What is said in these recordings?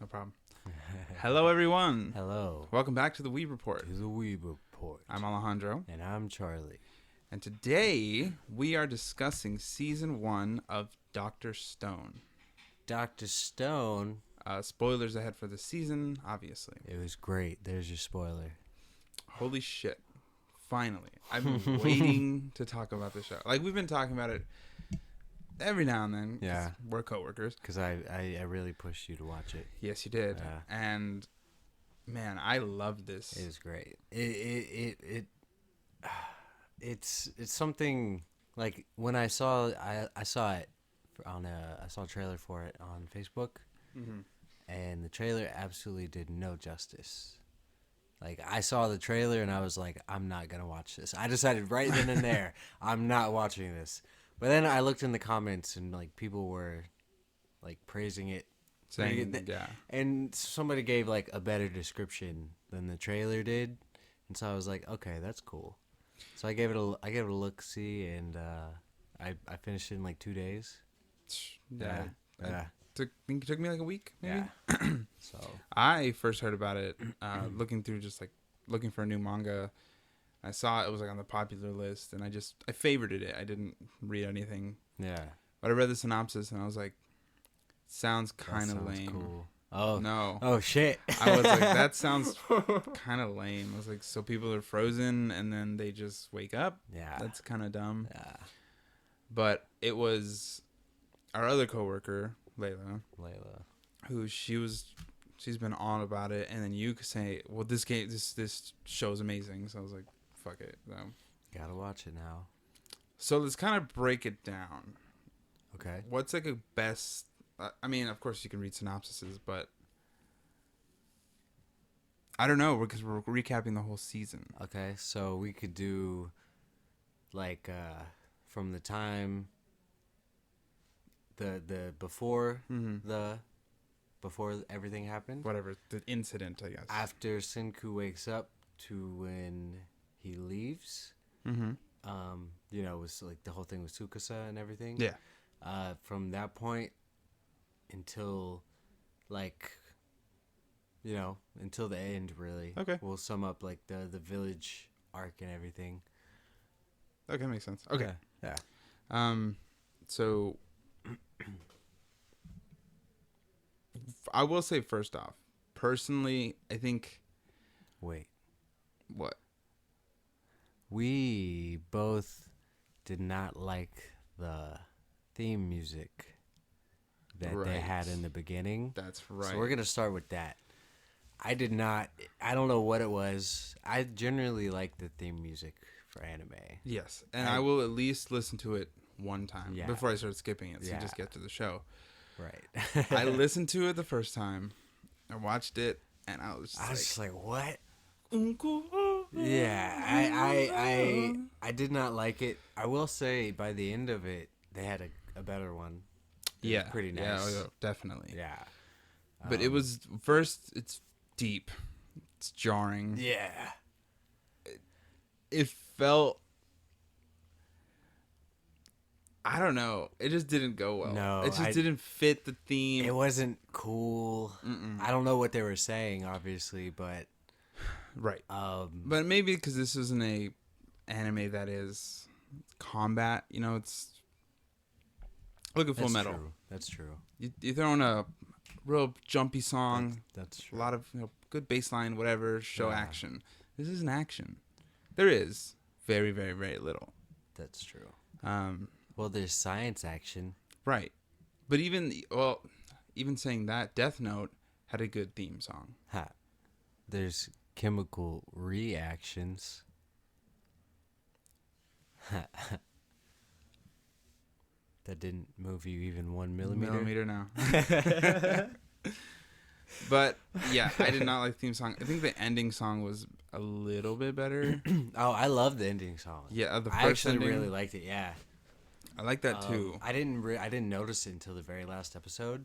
No problem. Hello, everyone. Hello. Welcome back to the Weeb Report. To the Weeb Report. I'm Alejandro. And I'm Charlie. And today, we are discussing Season 1 of Dr. Stone. Dr. Stone. Spoilers ahead for the season, obviously. It was great. There's your spoiler. Holy shit. Finally. I've been waiting to talk about the show. Like, we've been talking about it every now and then. Yeah. We're coworkers. Because I really pushed you to watch it. Yes, you did. Yeah. And, man, I love this. It was great. It's something like when I saw it I saw a trailer for it on Facebook, and the trailer absolutely did no justice. Like, I saw the trailer and I was like, I'm not gonna watch this. I decided right then and there, I'm not watching this. But then I looked in the comments and like people were like praising it, Saying, yeah. and somebody gave like a better description than the trailer did, and so I was like, okay, that's cool. So I gave it a look see, and I finished it in like 2 days. Yeah. Yeah. It took me like a week, maybe. Yeah. So I first heard about it looking for a new manga. I saw it was like on the popular list, and I favorited it. I didn't read anything. yeah. But I read the synopsis, and I was like, sounds kind of lame. Cool. Oh No. Oh shit. I was like, that sounds kind of lame. I was like, so people are frozen, and then they just wake up? Yeah. That's kind of dumb. Yeah. But it was our other coworker, Layla, who she's been on about it, and then you could say, well, this show's amazing. So I was like, fuck it. So, Gotta watch it now. so let's kind of break it down. Okay. What's like a best? I mean, of course you can read synopsises, but I don't know because we're recapping the whole season. Okay. So we could do like from the time the before before everything happened. Whatever the incident, I guess. After Senku wakes up to when he leaves. Mm-hmm. It was like the whole thing with Tsukasa and everything. Yeah. From that point until until the end, really. Okay. We'll sum up like the village arc and everything. Okay, makes sense. Okay. Yeah. So I will say first off, personally, I think. Wait. What? We both did not like the theme music that they had in the beginning. That's right. So we're going to start with that. I don't know what it was. I generally like the theme music for anime. Yes, and I will at least listen to it one time before I start skipping it, so you just get to the show. Right. I listened to it the first time. I watched it, and I was just like, what? Uncle. Yeah, I did not like it. I will say by the end of it, they had a better one. It was pretty nice. Yeah, definitely. Yeah. But it was first. It's deep. It's jarring. Yeah. It felt. I don't know. It just didn't go well. No, it just didn't fit the theme. It wasn't cool. I don't know what they were saying, obviously, but right. But maybe because this isn't a anime that is combat. It's look at Full Metal. True. That's true. You throw in a real jumpy song. That's true. A lot of good bass line, whatever. Show action. This isn't action. There is very, very, very little. That's true. Well, there's science action. Right. But even saying that, Death Note had a good theme song. There's chemical reactions. That didn't move you even 1 millimeter. Millimeter now. But yeah, I did not like the theme song. I think the ending song was a little bit better. Oh, I love the ending song. Yeah, the first I actually ending, really liked it. Yeah, I like that too. I didn't notice it until the very last episode,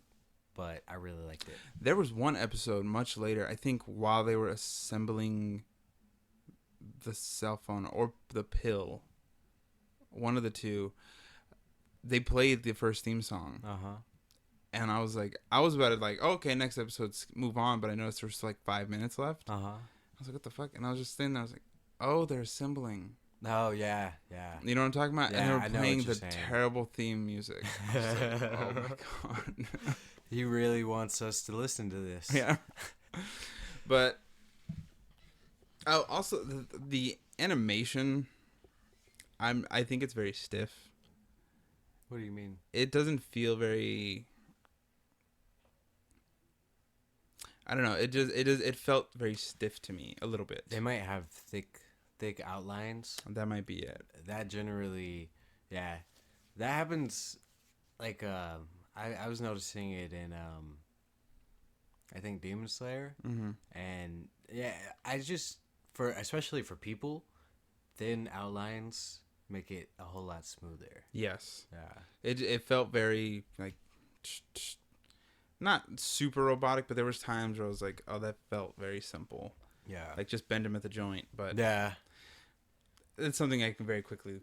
but I really liked it. There was one episode much later, I think, while they were assembling the cell phone or the pill, one of the two, they played the first theme song. And I was about to like, oh, okay, next episode, move on. But I noticed there's like 5 minutes left. I was like, what the fuck? And I was just sitting there. I was like, oh, they're assembling. Oh yeah, yeah. You know what I'm talking about? Yeah, and they I were know playing what you're the saying. terrible theme music. I was like, oh my god. He really wants us to listen to this. Yeah. But also the animation, I think it's very stiff. What do you mean? It doesn't feel very. I don't know. It felt very stiff to me a little bit. They might have thick outlines. That might be it. That generally, yeah, that happens. Like I was noticing it in I think Demon Slayer, and yeah, I just especially for people, thin outlines make it a whole lot smoother. Yes. Yeah. It felt very like not super robotic, but there was times where I was like, oh, that felt very simple. Yeah. Like just bend him at the joint, but yeah, it's something I can very quickly.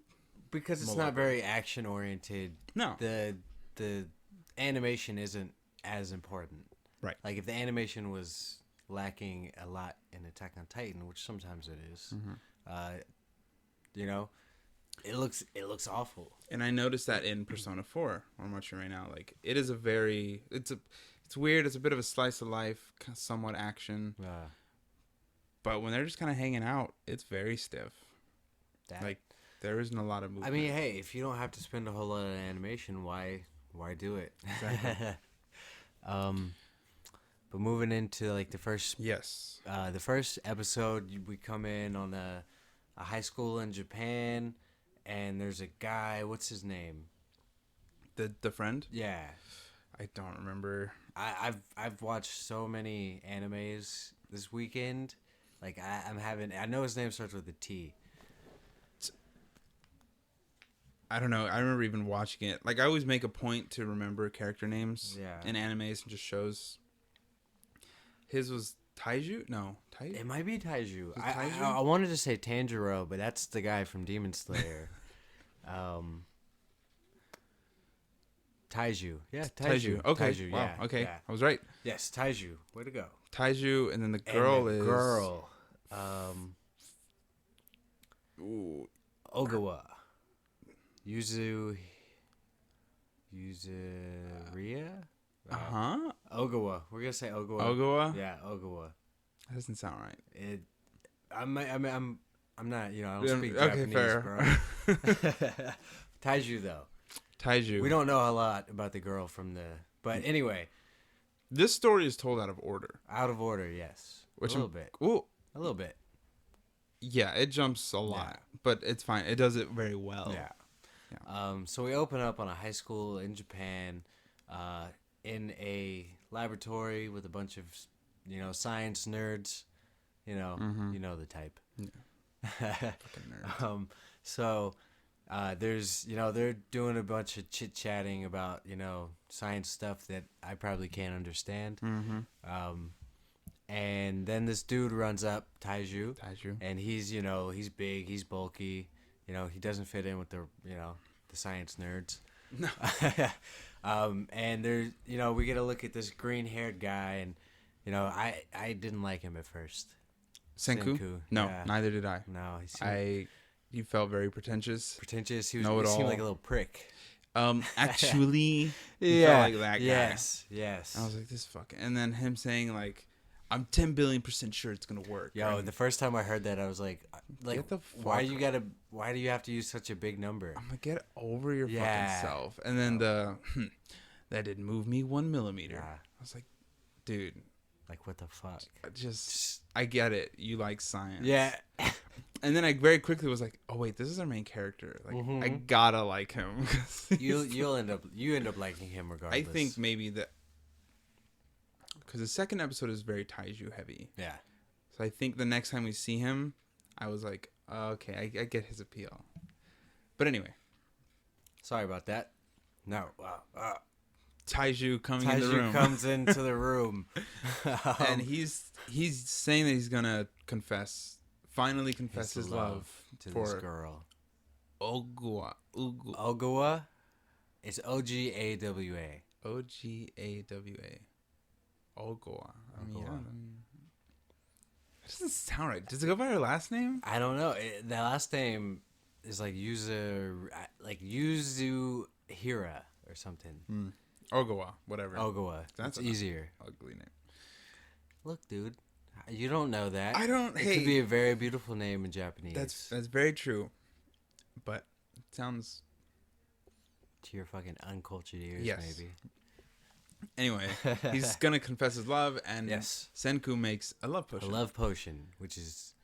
because it's not very action oriented. No. The animation isn't as important. Right. Like if the animation was lacking a lot in Attack on Titan, which sometimes it is, you know, it looks awful. And I noticed that in Persona 4, I'm watching right now. Like it is it's weird. It's a bit of a slice of life, somewhat action. But when they're just kind of hanging out, it's very stiff. Like there isn't a lot of movement. I mean, hey, if you don't have to spend a whole lot of animation, why do it? Exactly. But moving into like the first episode, we come in on a high school in Japan, and there's a guy. What's his name? The friend? Yeah, I don't remember. I've watched so many animes this weekend. Like I know his name starts with a T. I don't know. I remember even watching it. Like I always make a point to remember character names in animes and just shows. His was Taiju? No, Taiju. It might be Taiju. I wanted to say Tanjiro, but that's the guy from Demon Slayer. Taiju. Yeah, Taiju. Okay. Taiju, wow. Yeah, okay. Yeah. I was right. Yes, Taiju. Way to go. Taiju, and then the girl is girl. Ooh. Ogawa. Yuzuria? Ogawa. We're gonna say Ogawa. Ogawa? Yeah, Ogawa. That doesn't sound right. I'm not, I don't speak okay, Japanese, fair. bro. Taiju though. Taiju. We don't know a lot about the girl but anyway. This story is told out of order. Out of order, yes. A little bit. Ooh. A little bit. Yeah, it jumps a lot, but it's fine. It does it very well. Yeah. So we open up on a high school in Japan, in a laboratory with a bunch of, science nerds. You know the type. Yeah. Fucking nerds. So there's, they're doing a bunch of chit chatting about, science stuff that I probably can't understand. And then this dude runs up, Taiju, and he's, he's big, he's bulky. He doesn't fit in with the science nerds. No. And there's, we get a look at this green-haired guy, and, I didn't like him at first. Senku? No, neither did I. No, he felt very pretentious. He seemed like a little prick. Actually, he felt like that guy. Yes. I was like, this fucking, and then him saying like, I'm 10 billion% sure it's gonna work. Yo, right? The first time I heard that, I was like, get the fuck why do you have to use such a big number? I'm like, get over your fucking self. And then that didn't move me 1 millimeter. I was like, dude, like what the fuck? I get it. You like science. Yeah. And then I very quickly was like, oh wait, this is our main character. Like I gotta like him. you end up liking him regardless. I think maybe that. Because the second episode is very Taiju heavy. Yeah. So I think the next time we see him, I was like, okay, I get his appeal. But anyway. Sorry about that. No. Taiju coming in the room. Taiju comes into the room. And he's saying that he's going to finally confess his love to for this girl. Ogawa. Ogawa? It's Ogawa. Ogawa. Ogawa. I mean, that doesn't sound right. Does it go by her last name? I don't know. The last name is like Yuzuhira or something. Ogawa, whatever. Ogawa. That's easier. Ugly name. Look, dude, you don't know that. I don't. It Hey, could be a very beautiful name in Japanese. That's very true, but it sounds to your fucking uncultured ears, yes. maybe. Anyway, he's gonna confess his love, and Senku makes a love potion. A love potion, which is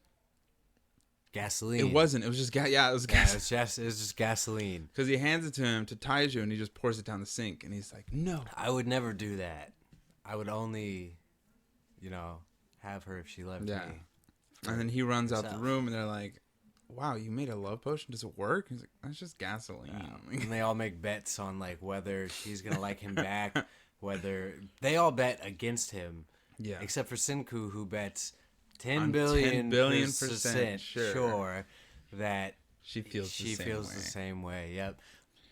gasoline. It wasn't. It was just yeah. It was gas. It was just gasoline. Because he hands it to him to Taiju, and he just pours it down the sink, and he's like, "No, I would never do that. I would only, have her if she loved me." And then he runs out the room, and they're like, "Wow, you made a love potion? Does it work?" He's like, "That's just gasoline." And they all make bets on like whether she's gonna like him back. Whether they all bet against him, except for Senku, who bets 10 billion percent sure that she feels the same way. Yep.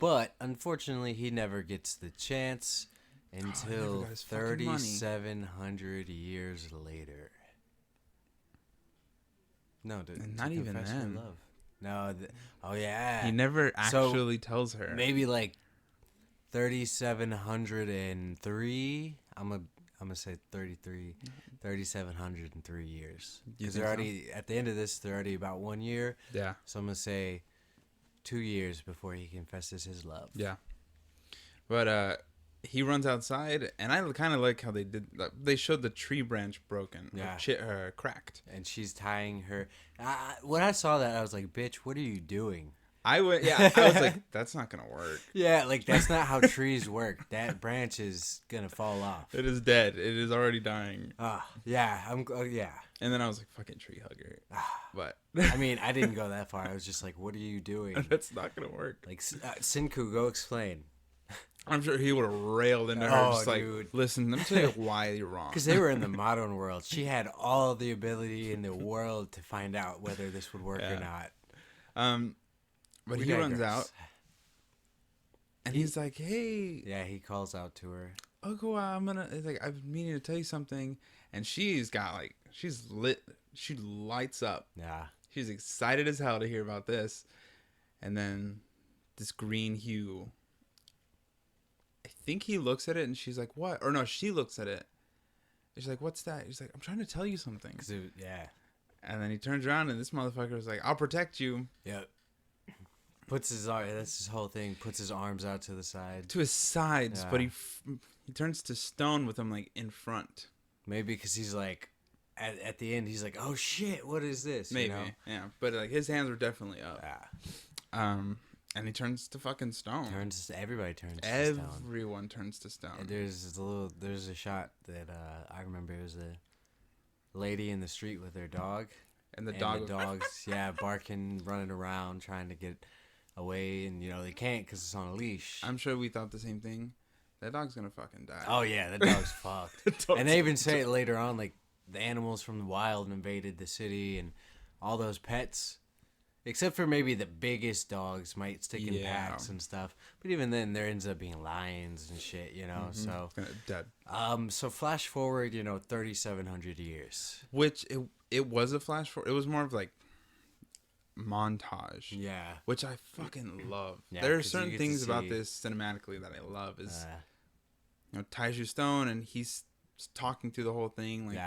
But unfortunately, he never gets the chance until 3,700 years later. No, not even then. Love. No. He never actually tells her. Maybe like 3,703. I'm gonna say 3,703 years. Because they're already at the end of this. They're already about 1 year. Yeah. So I'm gonna say 2 years before he confesses his love. Yeah. But he runs outside, and I kind of like how they did. They showed the tree branch broken, cracked, and she's tying her. When I saw that, I was like, "Bitch, what are you doing?" I was like, that's not gonna work. Yeah, like that's not how trees work. That branch is gonna fall off. It is dead. It is already dying. Yeah. And then I was like, fucking tree hugger. But I mean, I didn't go that far. I was just like, what are you doing? That's not gonna work. Like Senku, go explain. I'm sure he would have railed into her, just like, listen, let me tell you why you're wrong. Because they were in the modern world. She had all the ability in the world to find out whether this would work or not. But he runs out, and he's like, "Hey." Yeah, he calls out to her. Ogawa, it's like, I've been meaning to tell you something. And she's lit. She lights up. Yeah. She's excited as hell to hear about this. And then this green hue. I think he looks at it, and she's like, what? Or no, she looks at it. She's like, what's that? He's like, I'm trying to tell you something. And then he turns around, and this motherfucker is like, I'll protect you. Yep. That's his whole thing. Puts his arms out to the side. To his sides, but he turns to stone with him like in front. Maybe because he's like, at the end, he's like, oh shit, what is this? Maybe, yeah. But like his hands were definitely up. Yeah. And he turns to fucking stone. Everybody turns to stone. Everyone turns to stone. And there's a shot that I remember. It was a lady in the street with her dog. And the dog's barking, running around, trying to get away, and they can't because it's on a leash. I'm sure we thought the same thing. That dog's gonna fucking die. Oh yeah, that dog's fucked. And they even say it later on, like the animals from the wild invaded the city, and all those pets, except for maybe the biggest dogs, might stick in packs and stuff. But even then, there ends up being lions and shit, Mm-hmm. So dead. So flash forward, 3,700 years. Which it was a flash forward. It was more of like montage. Yeah. Which I fucking love. Yeah, there are certain things about this cinematically that I love. Is Taiju Stone, and he's talking through the whole thing. Like,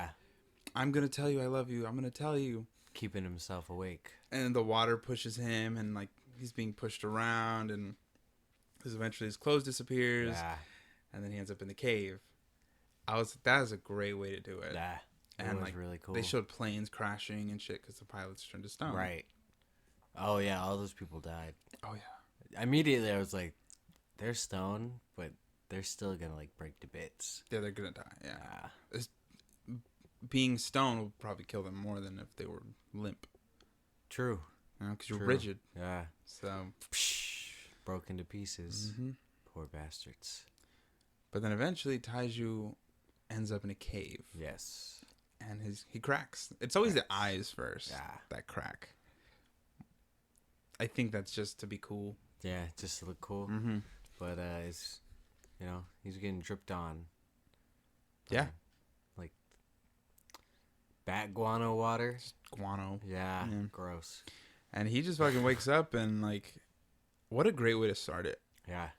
I'm gonna tell you I love you. I'm gonna tell you. Keeping himself awake. And the water pushes him, and like he's being pushed around, and because eventually his clothes disappears, and then he ends up in the cave. That is a great way to do it. Yeah. And was really cool. They showed planes crashing and shit because the pilots turned to stone. Right. Oh yeah, all those people died. Oh yeah. Immediately I was like, they're stone, but they're still gonna like break to bits. Yeah, they're gonna die. Yeah. Being stone will probably kill them more than if they were limp. True. Because you're rigid. Yeah. So broken to pieces. Mm-hmm. Poor bastards. But then eventually Taiju ends up in a cave. Yes. And he cracks. It's always the eyes first. Yeah. That crack. I think that's just to be cool. Yeah, just to look cool. Mm-hmm. But it's You know, he's getting dripped on. Yeah. Like bat guano water. Just guano. Yeah, gross. And he just fucking wakes up and like, what a great way to start it. Yeah.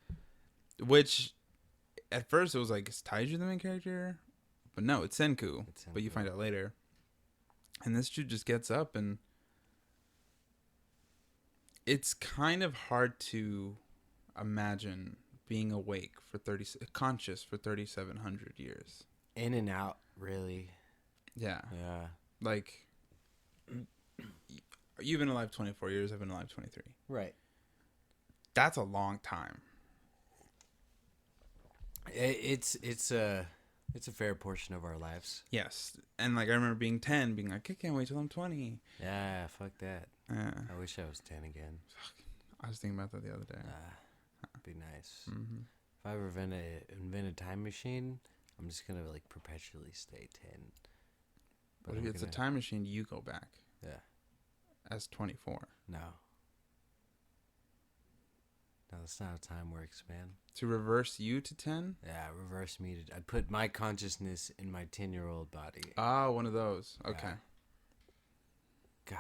Which, at first it was like, is Taiju the main character? But no, it's Senku. But you find out later. And this dude just gets up and it's kind of hard to imagine being awake for conscious for 3,700 years. In and out, really. Yeah. Yeah. Like, you've been alive 24 years. I've been alive 23. Right. That's a long time. It's a fair portion of our lives. Yes. And like, I remember being 10, being like, I can't wait till I'm 20. Yeah, fuck that. I wish I was 10 again. I was thinking about that the other day. Be nice. Mm-hmm. If I ever invent a time machine, I'm just gonna like perpetually stay 10. But if it's a time machine, you go back. Yeah. As 24. No, that's not how time works, man. To reverse you to 10? Yeah, reverse me. I'd put my consciousness in my 10-year-old body. Ah, one of those. Okay. God.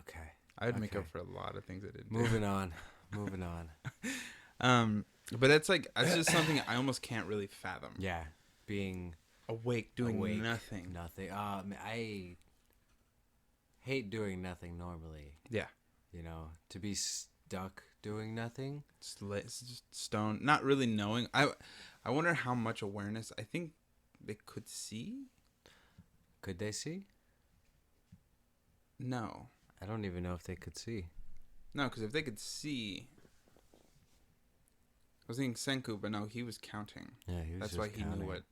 Okay. I'd make up for a lot of things I didn't do. Moving on. But that's just something I almost can't really fathom. Yeah. Being awake, doing nothing. Nothing. I hate doing nothing normally. Yeah. You know, to be stuck doing nothing. Just stone. Not really knowing. I wonder how much awareness. I think they could see. Could they see? No. I don't even know if they could see. No, because if they could see... I was thinking Senku, but no, he was counting. Yeah, he was That's just why he counting. knew what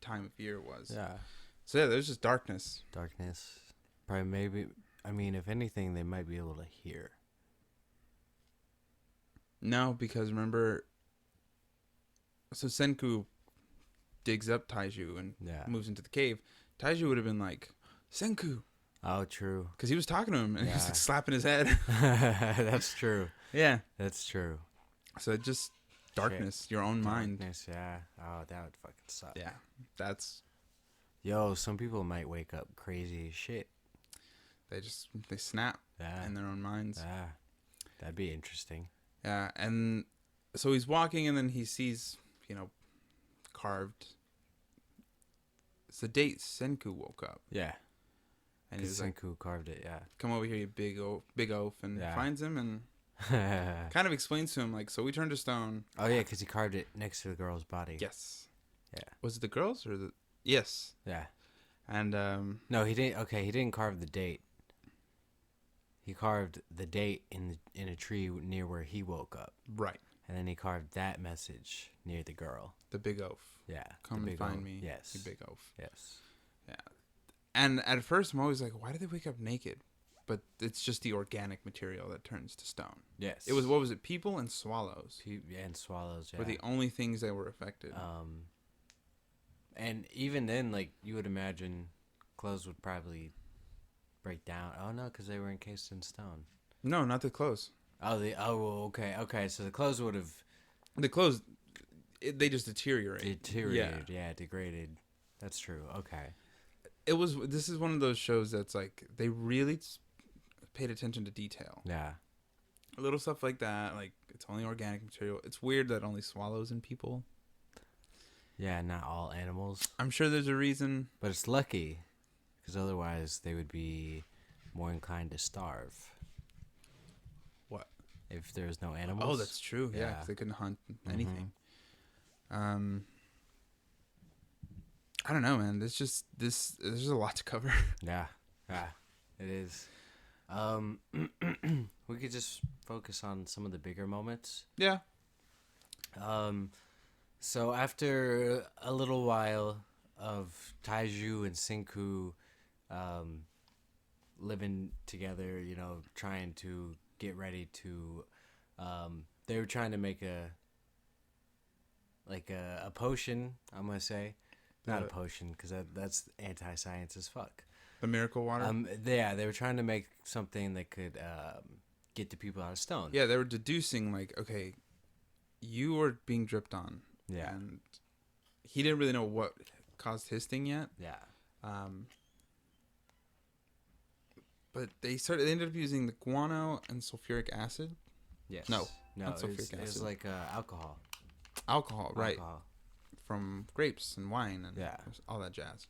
time of year it was. Yeah. So yeah, there's just darkness. Darkness. Probably maybe... I mean, if anything, they might be able to hear. No, because remember... So Senku digs up Taiju and moves into the cave. Taiju would have been like, Senku! Oh, true. Because he was talking to him and he was like slapping his head. That's true. Yeah. That's true. So just darkness, your own mind. Darkness, yeah. Oh, that would fucking suck. Yeah. That's... Yo, some people might wake up crazy as shit. They snap in their own minds. Yeah. That'd be interesting. Yeah. And so he's walking and then he sees, carved. It's the date Senku woke up. Yeah. And he's Senku carved it, yeah. Come over here, you big oaf, and finds him and kind of explains to him, like, so we turned to stone. Oh, yeah, because he carved it next to the girl's body. Yes. Yeah. Was it the girl's or the... Yes. Yeah. And, No, he didn't... Okay, he didn't carve the date. He carved the date in a tree near where he woke up. Right. And then he carved that message near the girl. The big oaf. Yeah. Come and find me. Yes. You big oaf. Yes. Yeah. And at first I'm always like, why did they wake up naked? But it's just the organic material that turns to stone. Yes. It was, what was it? People and swallows. And swallows, yeah. Were the only things that were affected. And even then, like, you would imagine clothes would probably break down. Oh, no, because they were encased in stone. No, not the clothes. Okay. So the clothes would have... The clothes, they just deteriorate. Degraded. That's true. Okay. This is one of those shows that's like, they really paid attention to detail. Yeah. Little stuff like that, like, it's only organic material. It's weird that only swallows and people. Yeah, not all animals. I'm sure there's a reason. But it's lucky, because otherwise they would be more inclined to starve. What? If there's no animals. Oh, that's true. Yeah, because they couldn't hunt anything. I don't know, man. There's a lot to cover. Yeah, it is. We could just focus on some of the bigger moments. Yeah. So after a little while of Taiju and Senku living together, trying to get ready to... they were trying to make a potion, I'm going to say. Not a potion, because that's anti-science as fuck. The miracle water? They were trying to make something that could get the people out of stone. Yeah, they were deducing, like, okay, you were being dripped on. Yeah. And he didn't really know what caused his thing yet. Yeah. But they ended up using the guano and sulfuric acid. Yes. No, it was like alcohol. Alcohol, right. From grapes and wine and all that jazz.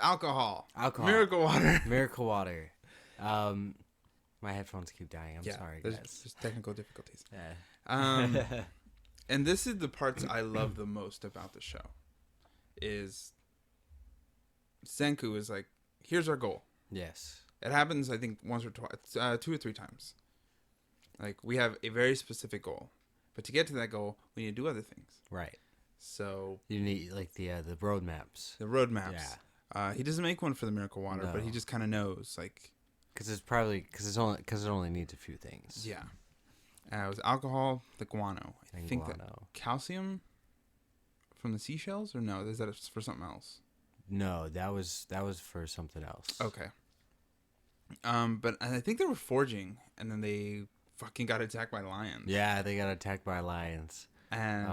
Alcohol. Miracle water. Miracle water. My headphones keep dying. I'm sorry, guys. There's technical difficulties. Yeah. And this is the parts I love the most about the show. Is Senku is like, here's our goal. Yes. It happens, I think, once or twice, 2 or 3 times. Like, we have a very specific goal. But to get to that goal, we need to do other things. Right. So you need, like, the roadmaps. The roadmaps. Yeah. He doesn't make one for the miracle water, but he just kind of knows, like... Because it only needs a few things. Yeah. It was alcohol, the guano. I think that calcium from the seashells, or no? Is that for something else? No, that was for something else. Okay. But I think they were forging, and then they fucking got attacked by lions. Yeah, they got attacked by lions. And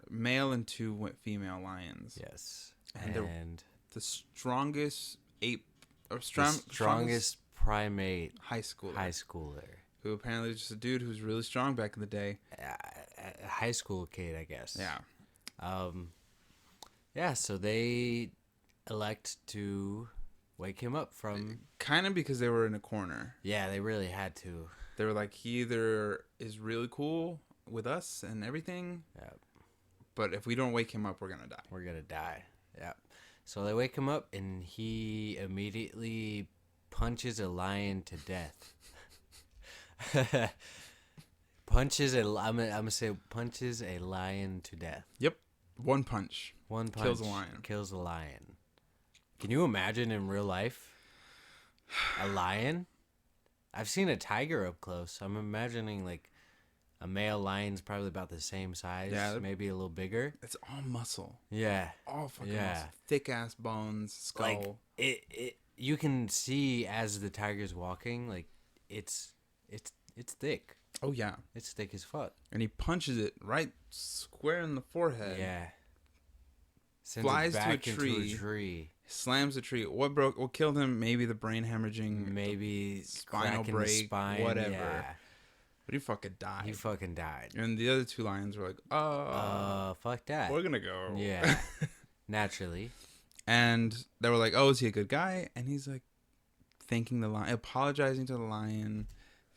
male and 2 female lions. Yes. And the strongest ape, or strongest primate high schooler. Who apparently was just a dude who was really strong back in the day. A high school kid, I guess. Yeah. Yeah, so they elect to wake him up from... Kind of because they were in a corner. Yeah, they really had to. They were like, he either is really cool with us and everything. Yeah. But if we don't wake him up, we're going to die. We're going to die. Yeah. So they wake him up, and he immediately punches a lion to death. punches a lion to death. Yep. One punch. Kills a lion. Can you imagine in real life a lion? I've seen a tiger up close. I'm imagining like a male lion's probably about the same size, maybe a little bigger. It's all muscle. Yeah. All fucking muscle. Thick ass bones, skull. Like it you can see as the tiger's walking, like it's thick. Oh yeah. It's thick as fuck. And he punches it right square in the forehead. Yeah. Flies to a tree. Slams a tree. What killed him? Maybe the brain hemorrhaging. Maybe spinal break. Whatever. Yeah. But he fucking died. And the other 2 lions were like, fuck that. We're gonna go. Yeah. Naturally. And they were like, oh, is he a good guy? And he's like, thanking the lion, apologizing to the lion,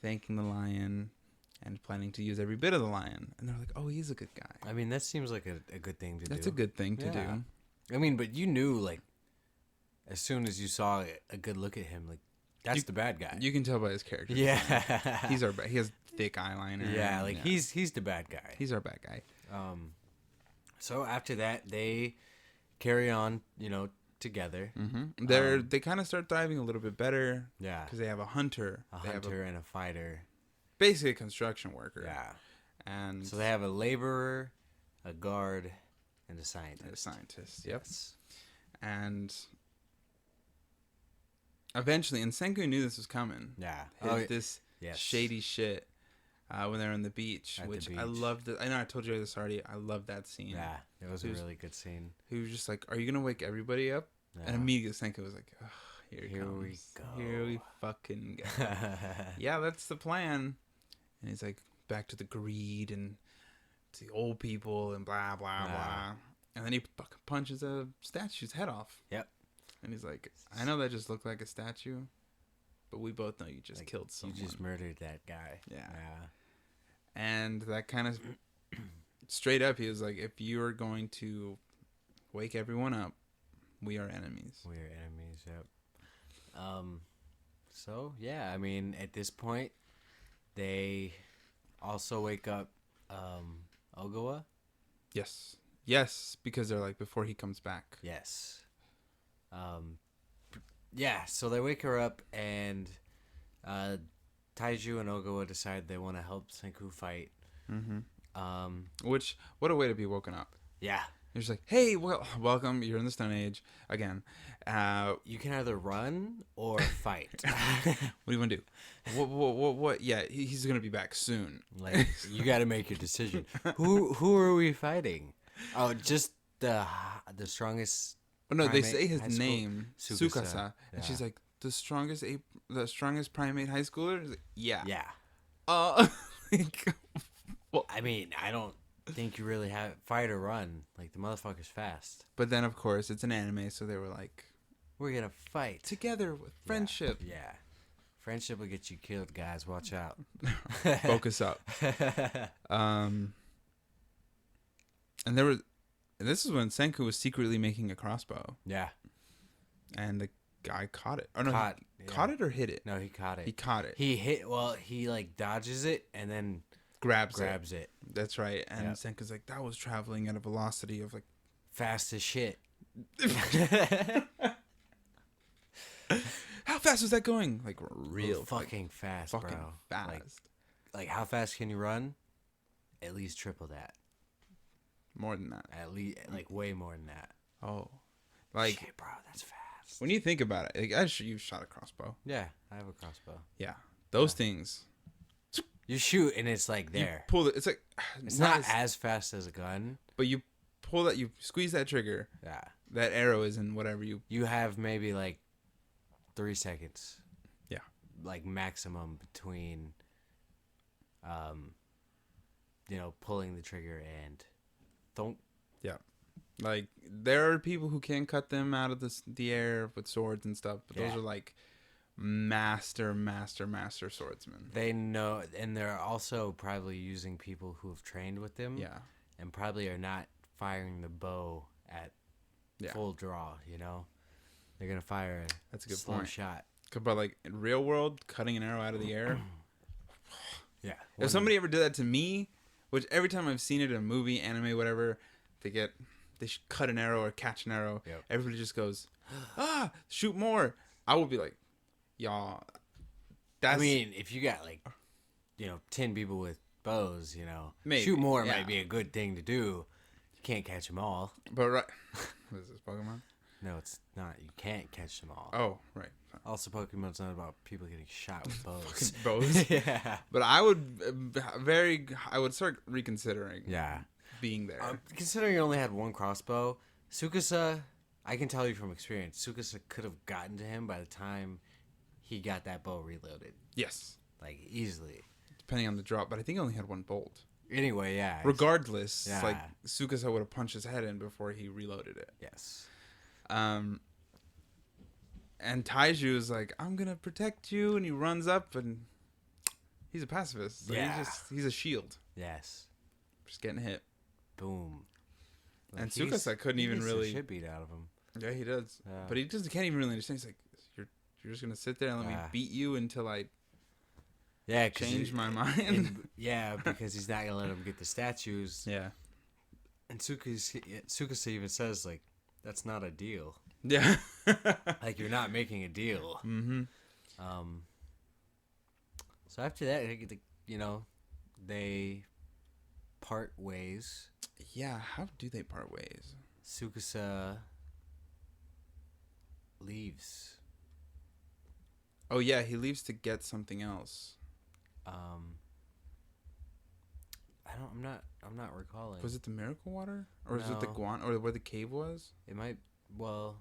thanking the lion, and planning to use every bit of the lion. And they're like, oh, he's a good guy. I mean, that seems like a good thing to do. That's a good thing to do. I mean, but you knew, like, as soon as you saw a good look at him, like, that's the bad guy. You can tell by his character. Yeah. He has thick eyeliner. Yeah, like, he's the bad guy. He's our bad guy. So after that, they carry on, together. Mm-hmm. They kind of start thriving a little bit better. Yeah. Because they have a hunter. And a fighter. Basically a construction worker. Yeah. And so they have a laborer, a guard, and a scientist. Yep. Yes. And eventually, and Senku knew this was coming. Yeah. This shady shit when they're on the beach, I loved it. I know I told you this already. I love that scene. Yeah, it was a really good scene. He was just like, "Are you gonna wake everybody up?" Yeah. And immediately Senku was like, oh, "Here we go. Here we fucking go." Yeah, that's the plan. And he's like, back to the greed and to the old people and blah blah blah. And then he fucking punches a statue's head off. Yep. And he's like, I know that just looked like a statue, but we both know you just killed someone. You just murdered that guy. Yeah. And that kind of straight up, he was like, if you are going to wake everyone up, we are enemies. Yep. So, yeah, I mean, at this point, they also wake up Ogawa. Yes, because they're like, before he comes back. Yes. Yeah, so they wake her up, and Taiju and Ogawa decide they want to help Senku fight. Mm-hmm. What a way to be woken up. Yeah. You're just like, hey, well, welcome. You're in the Stone Age again. You can either run or fight. What do you want to do? What? Yeah, he's gonna be back soon. Like, you got to make your decision. Who are we fighting? Oh, just the strongest. Oh no, they primate say his high school- name, Tsukasa, Yeah. and she's like, the strongest primate high schooler. He's like, yeah. Yeah. Like, Well, I mean, I don't think you really have fight or run. Like, the motherfucker's fast. but then of course it's an anime, so they were like, We're gonna fight. together with friendship. Yeah. Friendship will get you killed, guys. Watch out. Focus up. And this is when Senku was secretly making a crossbow, Yeah. and the guy caught it. Oh no, caught yeah. it or hit it. No, he caught it. He caught it. He hit. Well, he like dodges it and then grabs it. That's right. And Yep. Senku's like, that was traveling at a velocity of like Fast as shit. how fast was that going? Like real fucking fast, fucking bro. fast. Like how fast can you run? At least triple that. More than that. At least like way more than that. Oh, like shit, bro, that's fast. when you think about it, like, you shot a crossbow. Yeah, I have a crossbow. Yeah, those things. You shoot and it's like You there. pull it. It's like It's not as fast as a gun. but you pull that. You squeeze that trigger. Yeah. That arrow is in whatever you. You have maybe like 3 seconds. Yeah. Like maximum between pulling the trigger and don't. Yeah. Like there are people who can cut them out of the air with swords and stuff, but those Yeah. are like master swordsmen. They know, and they're also probably using people who have trained with them. Yeah. And probably are not firing the bow at full draw. You know, they're gonna fire That's a good slow point. shot. But like in real world, cutting an arrow out of the air. Yeah. If somebody ever did that to me, which every time I've seen it in a movie, anime, whatever, they should cut an arrow or catch an arrow. Yep. Everybody just goes, shoot more. I would be like, y'all. I mean, if you got 10 people with bows, Maybe, shoot more yeah. might be a good thing to do. You can't catch them all. But right, what is this Pokemon? No, it's not. You can't catch them all. Oh, right. Also, Pokemon's not about people getting shot with bows. Bows. Yeah. But I would start reconsidering. Yeah. Being there. Considering you only had one crossbow, Tsukasa, I can tell you from experience, Tsukasa could have gotten to him by the time he got that bow reloaded. Yes. Like, easily. Depending on the drop, but I think he only had one bolt. Anyway, yeah. Regardless, Yeah. like Tsukasa would have punched his head in before he reloaded it. Yes. And Taiju is like, I'm gonna protect you, and he runs up, and he's a pacifist. So Yeah. he's a shield. Yes. Just getting hit. Boom. And Tsukasa couldn't even really. Shit beat out of him. Yeah, he does. Yeah. But he just can't even really understand. He's like, you're just gonna sit there and let me beat you until I change my mind. Yeah, because he's not gonna let him get the statues. Yeah. And Tsukasa even says like, "That's not a deal. Yeah. Like you're not making a deal." Mm-hmm. So after that, they part ways. Yeah. How do they part ways? Tsukasa leaves. Oh yeah, he leaves to get something else. I'm not recalling. Was it the miracle water, or is it the No. Guan, or where the cave was? It might. Well,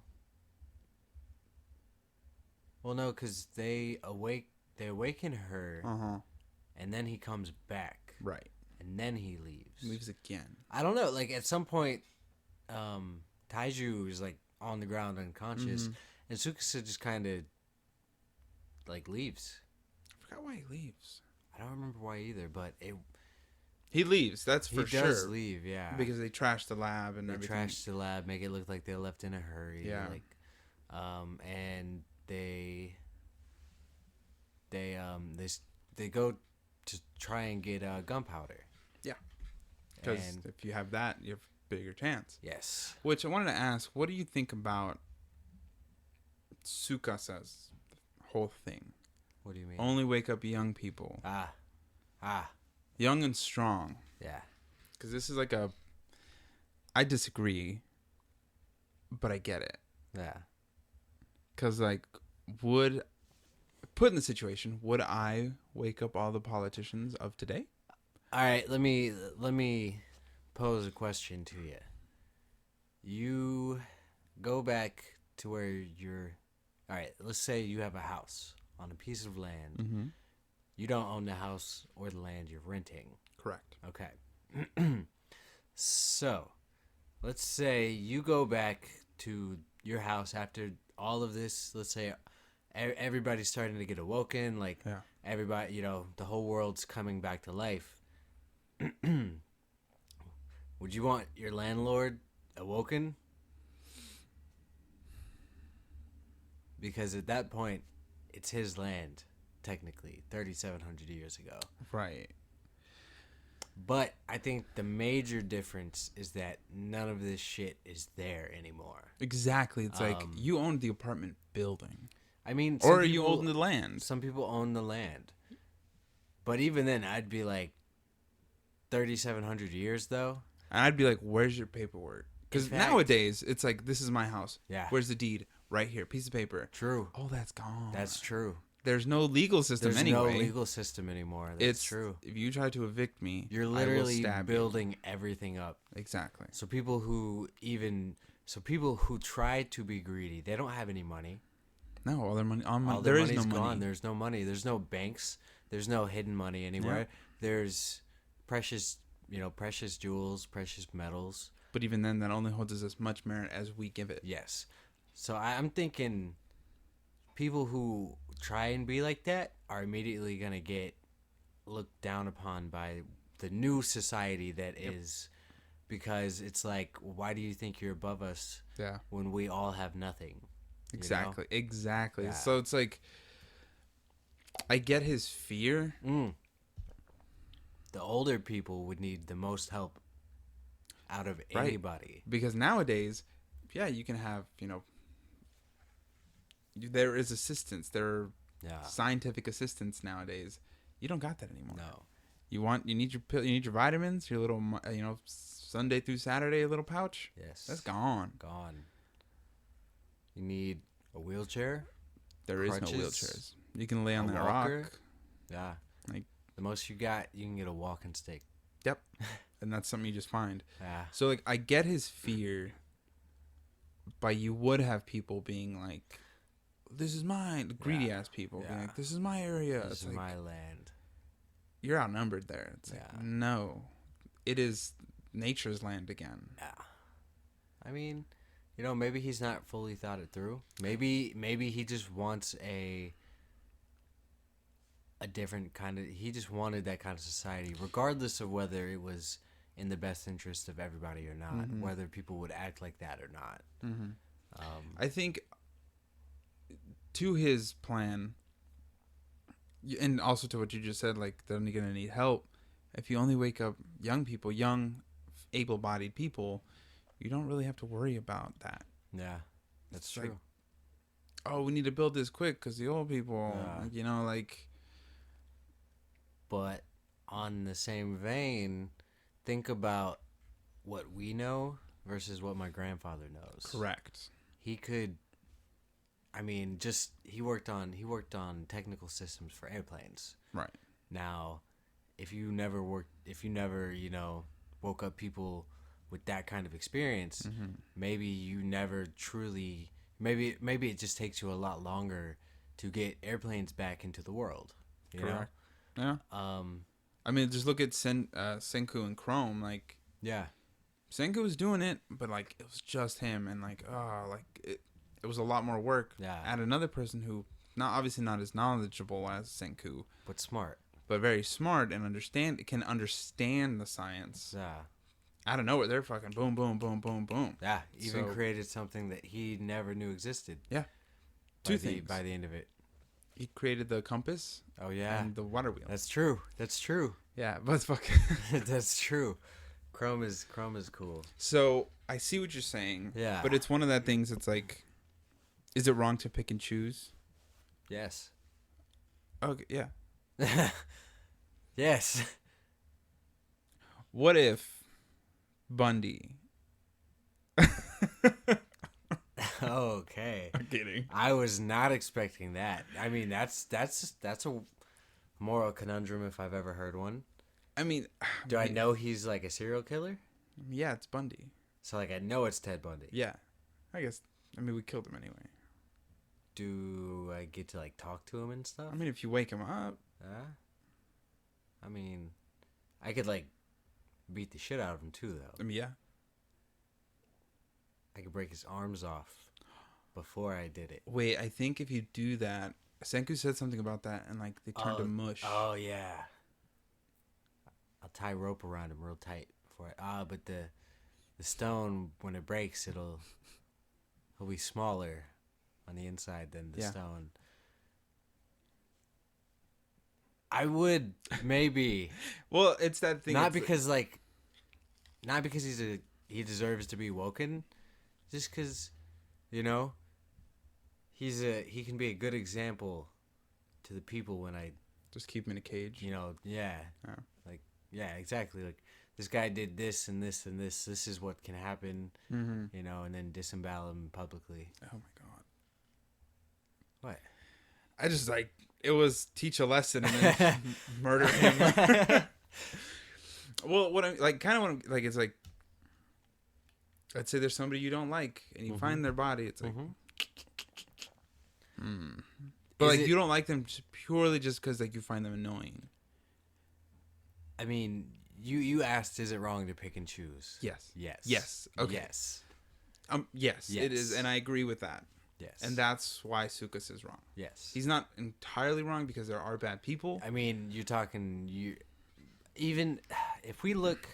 no, because they awaken her, and then he comes back, Right. and then he leaves. Leaves again. I don't know. Like at some point, Taiju is like on the ground unconscious, and Tsukasa just kind of like leaves. I forgot why he leaves. I don't remember why either, but He leaves. That's for he sure. does leave. Yeah, Because they trashed the lab and they everything. trashed the lab, make it look like they left in a hurry. Yeah. Like, and they go to try and get gunpowder. Yeah. Because And- if you have that, you have a bigger chance. Yes. Which I wanted to ask, what do you think about Tsukasa's whole thing? What do you mean? Only wake up young people. Ah. Young and strong. Yeah. Because this is like a I disagree, but I get it. Yeah. Because, like, put in the situation, would I wake up all the politicians of today? All right, let me pose a question to you. You go back to where you're. All right, let's say you have a house on a piece of land. Mm-hmm. You don't own the house or the land, you're renting. Correct. Okay. So, let's say you go back to your house after all of this. Let's say everybody's starting to get awoken. Like, everybody, you know, the whole world's coming back to life. Would you want your landlord awoken? Because at that point, it's his land, technically, 3,700 years ago. Right. But I think the major difference is that none of this shit is there anymore. Exactly. It's like you own the apartment building. I mean, or you own the land. Some people own the land. But even then, I'd be like, 3,700 years, though? And I'd be like, where's your paperwork? Because nowadays, it's like, this is my house. Yeah. Where's the deed? Right here. Piece of paper. True. Oh, that's gone. That's true. There's no legal system anyway. There's no legal system anymore. That's true. If you try to evict me, you're literally building everything up. Exactly. So people who try to be greedy, they don't have any money. No, all their money. There is no money. There's no money. There's no banks. There's no hidden money anywhere. Yeah. There's precious jewels, precious metals. But even then, that only holds us as much merit as we give it. Yes. So I'm thinking people who try and be like that are immediately going to get looked down upon by the new society that is, because it's like, why do you think you're above us when we all have nothing? Exactly. You know? Exactly. Yeah. So it's like, I get his fear. The older people would need the most help out of anybody. Because nowadays, you can have, there is assistance. There are scientific assistance nowadays. You don't got that anymore. No. You need your pill. You need your vitamins. Your little, Sunday through Saturday little pouch. Yes. That's gone. Gone. You need a wheelchair. There is no wheelchairs. You can lay on that rock. Yeah. Like the most you got, you can get a walking stick. Yep. And that's something you just find. Yeah. So like, I get his fear, but you would have people being like, this is mine. Greedy ass people being like, this is my area. This is like, my land. You're outnumbered there. It's like, no, it is nature's land again. Yeah. I mean, maybe he's not fully thought it through. Maybe he just wants a different kind of, he just wanted that kind of society, regardless of whether it was in the best interest of everybody or not, whether people would act like that or not. I think to his plan, and also to what you just said, like, they're going to need help. If you only wake up young people, young, able-bodied people, you don't really have to worry about that. Yeah, that's true. Like, oh, we need to build this quick because the old people, like... But on the same vein, think about what we know versus what my grandfather knows. Correct. He could, he worked on technical systems for airplanes. Right. Now, if you never woke up people with that kind of experience, maybe you never truly, maybe it just takes you a lot longer to get airplanes back into the world. You know? Yeah. Just look at Senku and Chrome. Like, Senku was doing it, but like it was just him, and it was a lot more work. Yeah. Add another person who obviously not as knowledgeable as Senku, but smart, but very smart and can understand the science. Yeah. Out of nowhere, they're fucking boom, boom, boom, boom, boom. Yeah. Even created something that he never knew existed. Yeah. Two things by the end of it. He created the compass. Oh yeah, and the water wheel. That's true. Yeah, but it's fucking. That's true. Chrome is cool. So I see what you're saying. Yeah. But it's one of that things. It's like, is it wrong to pick and choose? Yes. Okay. Yeah. Yes. What if Bundy Okay. I'm kidding. I was not expecting that. I mean, that's a moral conundrum if I've ever heard one. I mean, Do I know he's like a serial killer? yeah, it's Bundy. So like I know it's Ted Bundy. Yeah, I guess. I mean, we killed him anyway. Do I get to like talk to him and stuff? I mean, if you wake him up. I mean, I could like beat the shit out of him too, though. I mean, yeah. I could break his arms off before I did it. Wait, I think if you do that, Senku said something about that, and like they turned to mush. Oh yeah. I'll tie rope around him real tight before but the stone, when it breaks, he'll be smaller on the inside than the stone. I would maybe. Well, it's that thing. Not because he deserves to be woken, just because, he can be a good example to the people when I just keep him in a cage. Yeah. Oh. Yeah, exactly. Like, this guy did this and this and this. This is what can happen, and then disembowel him publicly. Oh, my God. What? I just, it was teach a lesson and then murder him. Well, what I'm, it's like, I'd say there's somebody you don't like, and you find their body, it's like, But, you don't like them purely just because, you find them annoying. I mean, you asked, is it wrong to pick and choose? Yes. Yes. Yes. Okay. Yes. Yes, it is, and I agree with that. Yes. And that's why Sukas is wrong. Yes. He's not entirely wrong because there are bad people. I mean, you're talking, even if we look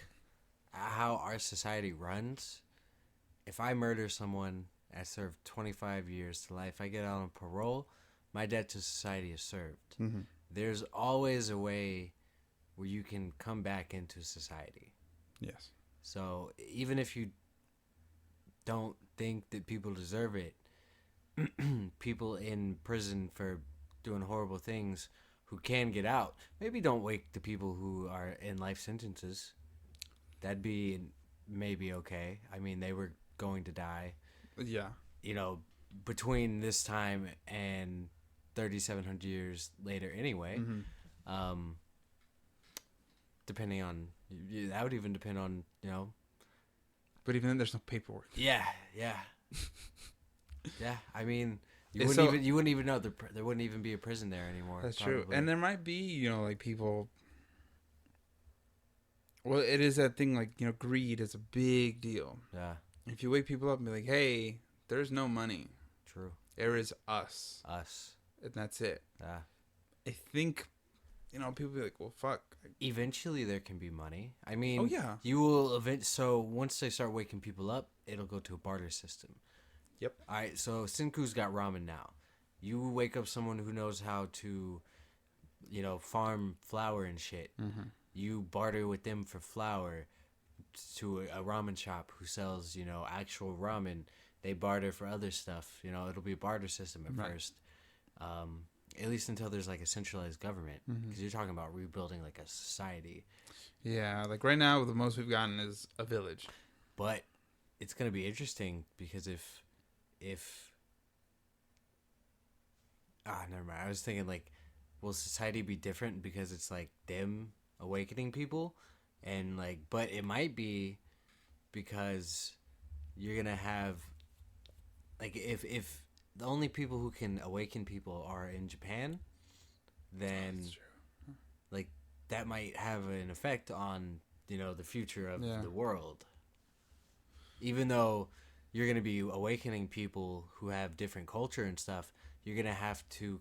at how our society runs, if I murder someone, I serve 25 years to life, I get out on parole, my debt to society is served. Mm-hmm. There's always a way where you can come back into society. Yes. So even if you don't think that people deserve it, people in prison for doing horrible things who can get out, maybe don't wake the people who are in life sentences. That'd be maybe okay. I mean, they were going to die. Yeah. Between this time and 3,700 years later anyway. Mm-hmm. Depending on, that would even depend on, But even then, there's no paperwork. Yeah. Yeah, I mean, you wouldn't even know there wouldn't even be a prison there anymore. That's probably true, and there might be, people. Well, it is that thing, greed is a big deal. Yeah. If you wake people up and be like, "Hey, there's no money." True. There is us. Us. And that's it. Yeah. I think, people be like, "Well, fuck." Eventually, there can be money. I mean, oh yeah, you will so once they start waking people up, it'll go to a barter system. Yep. All right, so Senku's got ramen now. You wake up someone who knows how to, farm flour and shit. Mm-hmm. You barter with them for flour to a ramen shop who sells, actual ramen. They barter for other stuff. It'll be a barter system at first. At least until there's a centralized government. Because you're talking about rebuilding a society. Yeah, right now the most we've gotten is a village. But it's going to be interesting because if never mind. I was thinking will society be different because it's them awakening people, and but it might be because you're gonna have if the only people who can awaken people are in Japan, then that might have an effect on the future of the world. Even though you're going to be awakening people who have different culture and stuff, you're going to have to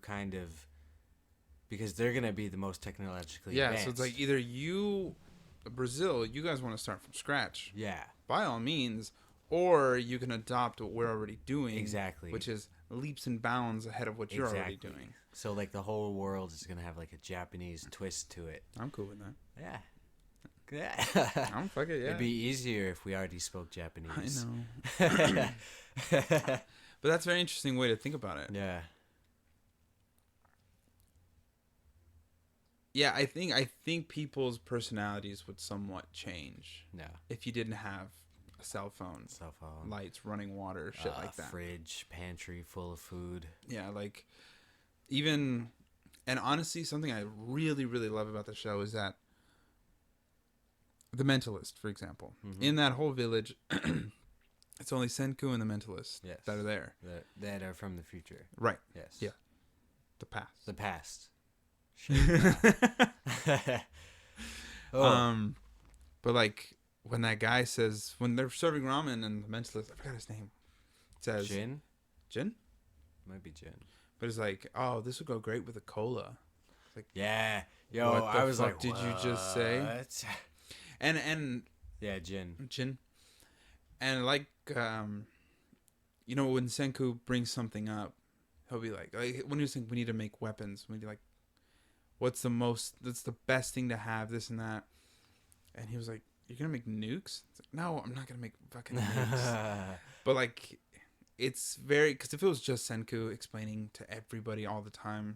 because they're going to be the most technologically advanced. So it's either Brazil, you guys want to start from scratch. Yeah. By all means, or you can adopt what we're already doing. Exactly. Which is leaps and bounds ahead of what you're already doing. So the whole world is going to have a Japanese twist to it. I'm cool with that. Yeah. Yeah. I'm fucking yeah. It'd be easier if we already spoke Japanese. I know. But that's a very interesting way to think about it. Yeah. Yeah, I think people's personalities would somewhat change. Yeah. If you didn't have a cell phone, lights, running water, shit like that. Fridge, pantry full of food. Yeah, like even, and honestly, something I really, really love about the show is that the Mentalist, for example, in that whole village, it's only Senku and the Mentalist that are there. That are from the future. Right. Yes. Yeah. The past. The past. But like when that guy says, when they're serving ramen and the Mentalist, I forgot his name, says Jin? Might be Jin. But it's like, oh, this would go great with a cola. It's like, yeah. Yo, what the I was fuck like, did what? you just say? And yeah, Jin. And like, you know, when Senku brings something up, he'll be like when you think we need to make weapons, we need like, that's the best thing to have, this and that. And he was like, you're gonna make nukes? It's like, no, I'm not gonna make fucking nukes. But like, it's very, because if it was just Senku explaining to everybody all the time,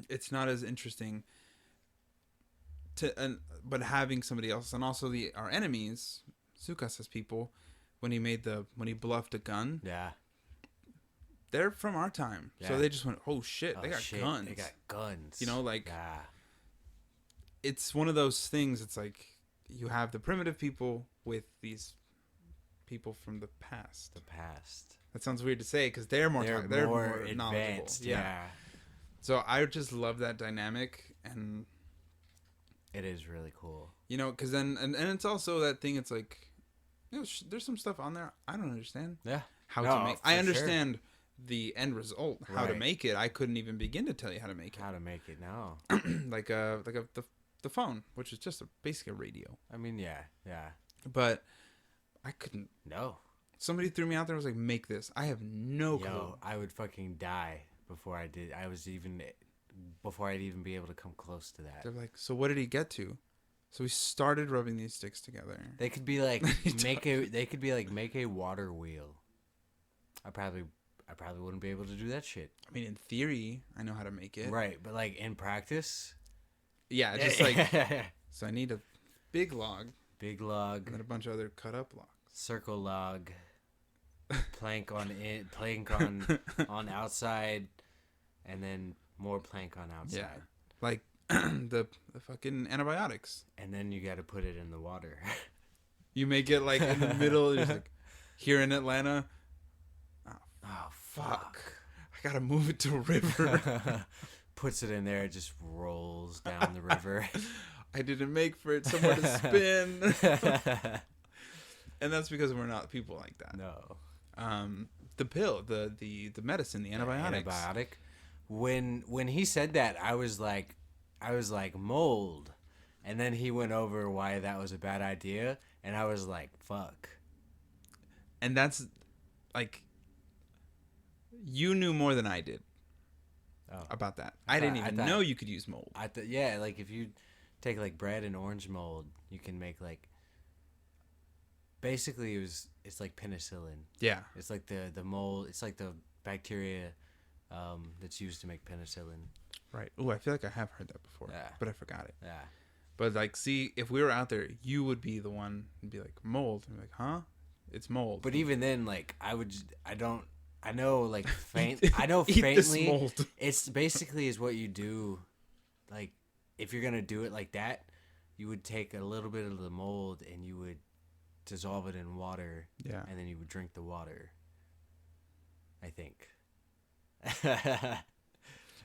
it's not as interesting. But having somebody else, and also our enemies, Tsukasa's people, when he bluffed a gun, they're from our time, so they just went, oh shit, they got guns. They got guns. You know, like, it's one of those things. It's like you have the primitive people with these people from the past. That sounds weird to say because they're more advanced, knowledgeable. Yeah. So I just love that dynamic, and it is really cool. You know, because then and it's also that thing. It's like, you know, there's some stuff on there I don't understand. Yeah. How to make? I understand the end result, how to make it. I couldn't even begin to tell you how to make it. How to make it now? like the phone, which is just basically a radio. I mean, yeah. But I couldn't. No. Somebody threw me out there and was like, make this. I have no clue. I would fucking die before I did. Before I'd even be able to come close to that. They're like, so what did he get to? So we started rubbing these sticks together. They could be like make a water wheel. I probably wouldn't be able to do that shit. I mean, in theory, I know how to make it. Right, but like in practice, yeah, just like so I need a big log, and then a bunch of other cut up logs. Circle log, plank on on outside, and then more plank on outside. Yeah, like the fucking antibiotics. And then you got to put it in the water. You make it like in the middle. You're like, here in Atlanta. Oh fuck! I gotta move it to a river. Puts it in there. It just rolls down the river. I didn't make for it somewhere to spin. And that's because we're not people like that. No. The pill, the medicine, the antibiotics. Antibiotic. When he said that, I was like mold, and then he went over why that was a bad idea, and I was like, fuck. And that's like, you knew more than I did about that. I didn't even know you could use mold. Yeah, like if you take like bread and orange mold, you can make like. Basically, it's like penicillin. Yeah. It's like the mold. It's like the bacteria that's used to make penicillin. Right. Oh, I feel like I have heard that before. Yeah. But I forgot it. Yeah. But like, see, if we were out there, you would be the one and be like, mold. And be like, huh? It's mold. But even then, like, I know like faintly. This mold. It's basically is what you do. Like, if you're gonna do it like that, you would take a little bit of the mold and you would dissolve it in water. Yeah. And then you would drink the water. I think.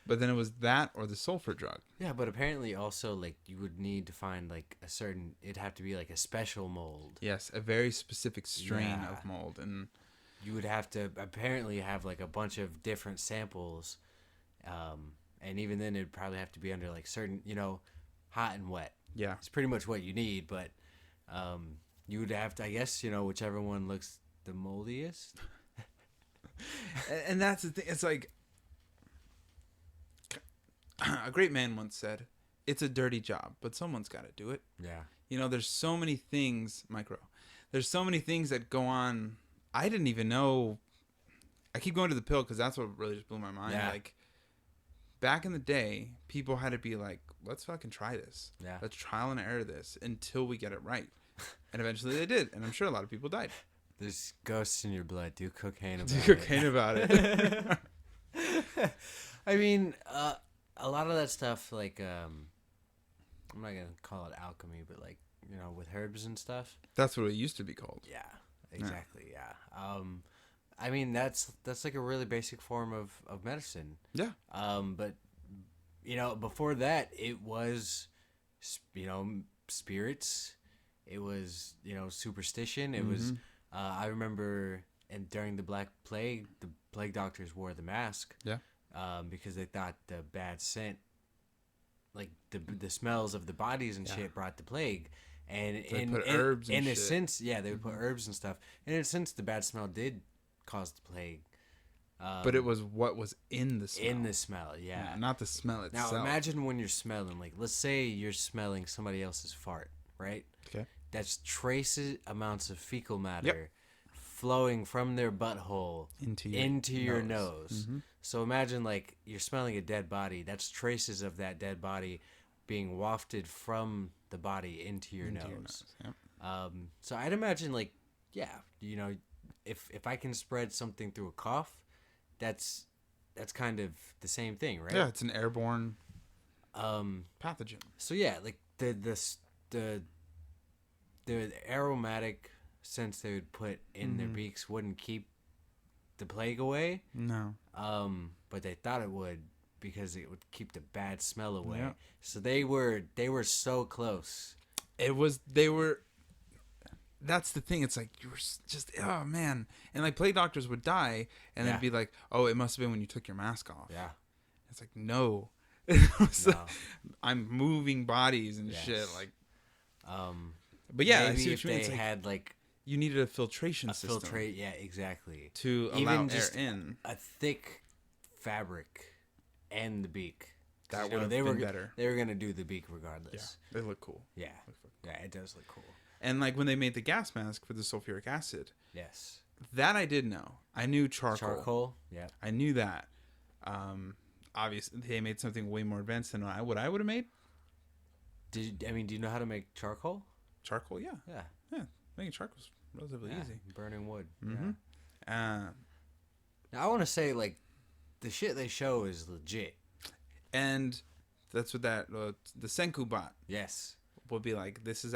But then it was that or the sulfur drug. Yeah, but apparently also, like, you would need to find, like, it'd have to be, like, a special mold. Yes, a very specific strain of mold. And you would have to apparently have, like, a bunch of different samples. And even then, it'd probably have to be under, like, certain, hot and wet. Yeah. It's pretty much what you need, but you would have to, I guess, whichever one looks the moldiest. And that's the thing. It's like, a great man once said, it's a dirty job, but someone's got to do it. Yeah. There's so many things, there's so many things that go on. I didn't even know. I keep going to the pill because that's what really just blew my mind. Yeah. Like, back in the day, people had to be like, let's fucking try this. Yeah. Let's trial and error this until we get it right. And eventually they did, and I'm sure a lot of people died. There's ghosts in your blood. Do cocaine about Do it. cocaine about it. I mean, a lot of that stuff, like, I'm not gonna call it alchemy, but like, with herbs and stuff. That's what it used to be called. Yeah, exactly. Yeah. I mean, that's like a really basic form of medicine. Yeah. But before that, it was, spirits. It was, superstition. It was. I remember, and during the Black Plague, the plague doctors wore the mask. Yeah. Because they thought the bad scent, like the smells of the bodies and shit, brought the plague. And in a sense, they would put herbs and stuff. And in a sense, the bad smell did cause the plague. But it was what was in the smell. In the smell, yeah. Not the smell itself. Now imagine when you're smelling, like, let's say you're smelling somebody else's fart, right? Okay. That's traces amounts of fecal matter flowing from their butthole into your nose. Mm-hmm. So imagine, like, you're smelling a dead body. That's traces of that dead body being wafted from the body into your nose. Yep. So I'd imagine, like, if I can spread something through a cough, that's kind of the same thing, right? Yeah, it's an airborne pathogen. So yeah, like the aromatic scents they would put in their beaks wouldn't keep the plague away. No. But they thought it would, because it would keep the bad smell away. Yeah. So they were so close. That's the thing. It's like, you were just, oh man. And like, plague doctors would die, and they'd be like, oh, it must have been when you took your mask off. Yeah. It's like, no. I'm moving bodies and shit. Like, but yeah, maybe if they had like, you needed a filtration system. Yeah, exactly. To allow air in. A thick fabric and the beak. That would have been better. They were going to do the beak regardless. Yeah, they look cool. Yeah. Yeah, it does look cool. And like when they made the gas mask for the sulfuric acid. Yes. That I did know. I knew charcoal. Charcoal, yeah. I knew that. Obviously, they made something way more advanced than what I would have made. Do you know how to make charcoal? Charcoal, yeah. Yeah. Yeah, making charcoal's relatively easy. Burning wood. Mm-hmm. Yeah. Now, I want to say, like, the shit they show is legit. And that's what the Senku bot. Yes. Would be like, this is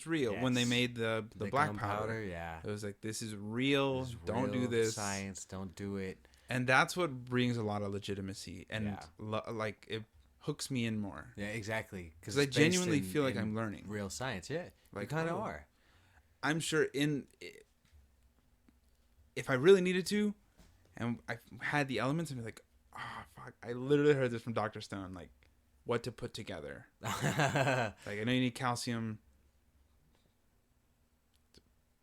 real. Yes. When they made the black powder, it was like, this is real. Don't do this. Science, don't do it. And that's what brings a lot of legitimacy, and like, it hooks me in more. Yeah, exactly. Because I genuinely feel like I'm learning real science. Yeah, like, you kind of are. I'm sure if I really needed to, and I had the elements, I'd be like, oh fuck, I literally heard this from Dr. Stone, like, what to put together. Like, I know you need calcium,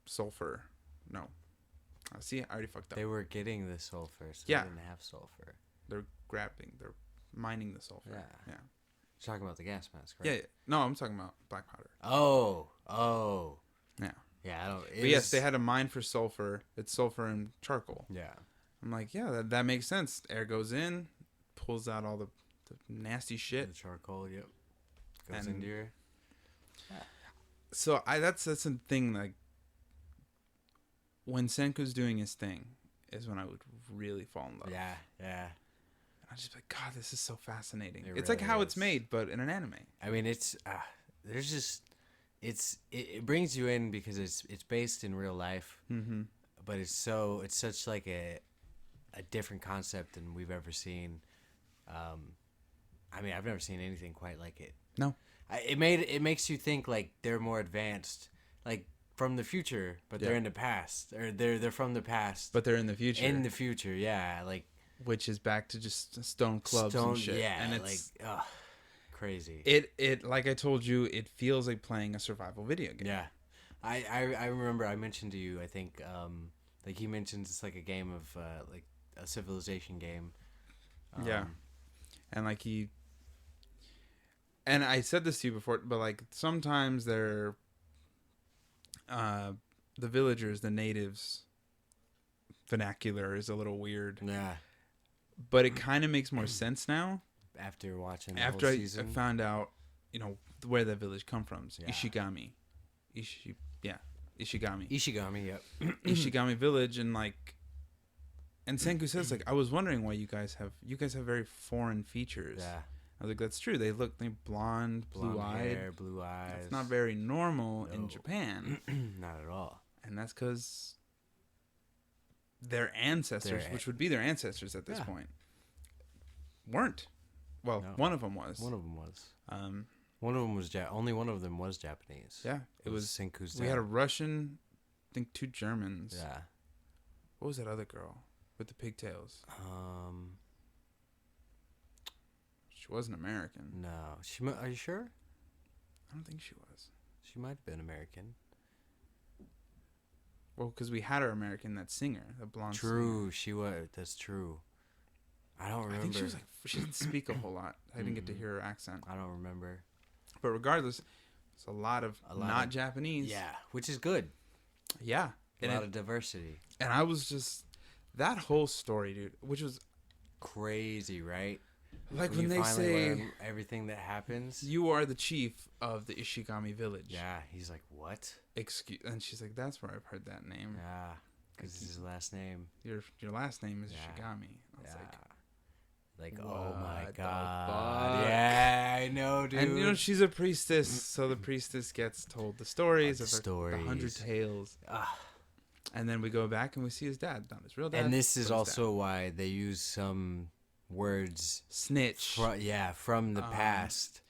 sulfur. No. See, I already fucked up. They were getting the sulfur, so they didn't have sulfur. They're mining the sulfur. Yeah. You're talking about the gas mask, right? Yeah. No, I'm talking about black powder. Oh. Yeah. Yeah, I don't. But yes, they had a mine for sulfur. It's sulfur and charcoal. Yeah. I'm like, yeah, that makes sense. Air goes in, pulls out all the nasty shit. The charcoal, yep. Goes into your. Yeah. So that's the thing. Like, when Senku's doing his thing, is when I would really fall in love. Yeah. I'd just be like, God, this is so fascinating. It's really like how it's made, but in an anime. I mean, it's there's just it brings you in because it's based in real life, but it's such like a different concept than we've ever seen. I mean, I've never seen anything quite like it. No, it makes you think like they're more advanced, like from the future, but they're in the past, or they're from the past, but they're in the future. In the future, yeah, like, which is back to just stone clubs and shit. Yeah, and it's like crazy. It like I told you, it feels like playing a survival video game. Yeah, I remember I mentioned to you, I think, like he mentions it's like a game of like a civilization game. Yeah, and like and I said this to you before, but like sometimes they're the villagers, the natives vernacular is a little weird. Yeah. But it kind of makes more sense now. After watching the whole season. I found out, where that village come from. Yeah. Ishigami. Ishigami. Ishigami, yep. Ishigami village, and Senku says, like, I was wondering why you guys have very foreign features. Yeah. I was like, that's true. They blonde, blue-eyed. Hair, blue eyes. It's not very normal in Japan. Not at all. And that's because their ancestors, which would be their ancestors at this point, weren't. Well, one of them was. One of them was. One of them was only one of them was Japanese. Yeah, it was Senku's dad. We had a Russian, I think 2 Germans. Yeah. What was that other girl with the pigtails? She wasn't American. No, are you sure? I don't think she was. She might have been American. Well, because we had her American, that singer, the blonde. True, singer. she was. That's true. I don't remember. I think she was she didn't speak a whole lot. I didn't get to hear her accent. I don't remember. But regardless, it's a lot of not Japanese. Yeah, which is good. Yeah. A lot of diversity. And I was just, that whole story, dude, which was crazy, right? Like when they say everything that happens, you are the chief of the Ishigami village. Yeah, he's like, what? And she's like, that's where I've heard that name. Yeah, because it's his last name. Your last name is Ishigami. I was like, oh my god. Yeah, I know, dude. And she's a priestess, so the priestess gets told the stories of the 100 tales. And then we go back and we see his dad, not his real dad. And this is also why they use some words. Snitch. From the past.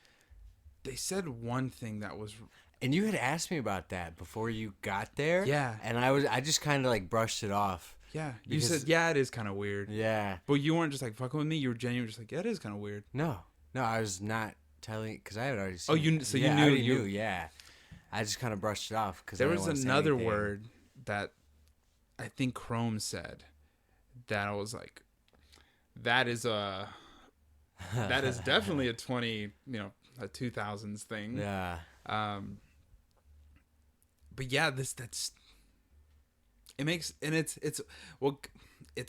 They said one thing that was... And you had asked me about that before you got there. Yeah. And I just kind of like brushed it off. Yeah. You said, yeah, it is kind of weird. Yeah. But you weren't just like fucking with me. You were genuinely just like, yeah, it is kind of weird. No, I was not telling, because I had already seen. Oh, you I already knew. Yeah. I just kind of brushed it off because there was another word that I think Chrome said that I was like, that is definitely a 2000s thing. Yeah. But yeah, it makes, and it's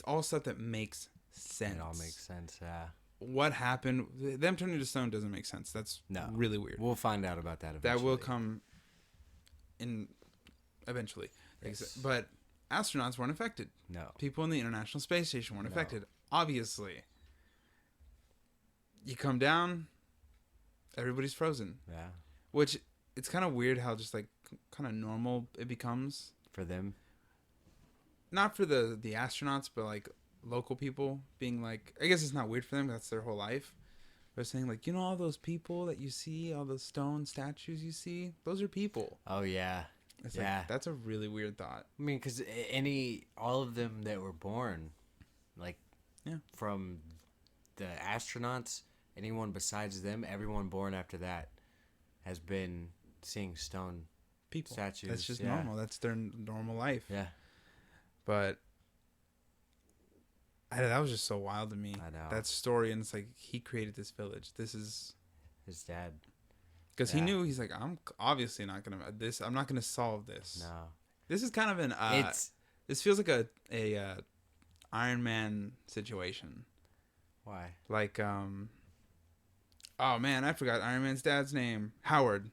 all stuff that makes sense. It all makes sense. Yeah. What happened? Them turning to stone doesn't make sense. That's really weird. We'll find out about that eventually. That will come in eventually. Yes. But astronauts weren't affected. No. People in the International Space Station weren't affected. Obviously. You come down, everybody's frozen. Yeah. Which, it's kind of weird how just like kind of normal it becomes. For them? Not for the astronauts, but like local people being like, I guess it's not weird for them. That's their whole life. They're saying like, all those people that you see, all those stone statues you see, those are people. Oh yeah. It's like, that's a really weird thought. I mean, because all of them that were born, like, from the astronauts, anyone besides them, everyone born after that has been seeing stone people statues. That's just normal. That's their normal life. Yeah. But that was just so wild to me. I know. That story, and it's like, he created this village. This is his dad. Because he knew, he's like, I'm obviously not going to, I'm not going to solve this. No. This is kind of an, this feels like a Iron Man situation. Why? Like, oh man, I forgot Iron Man's dad's name. Howard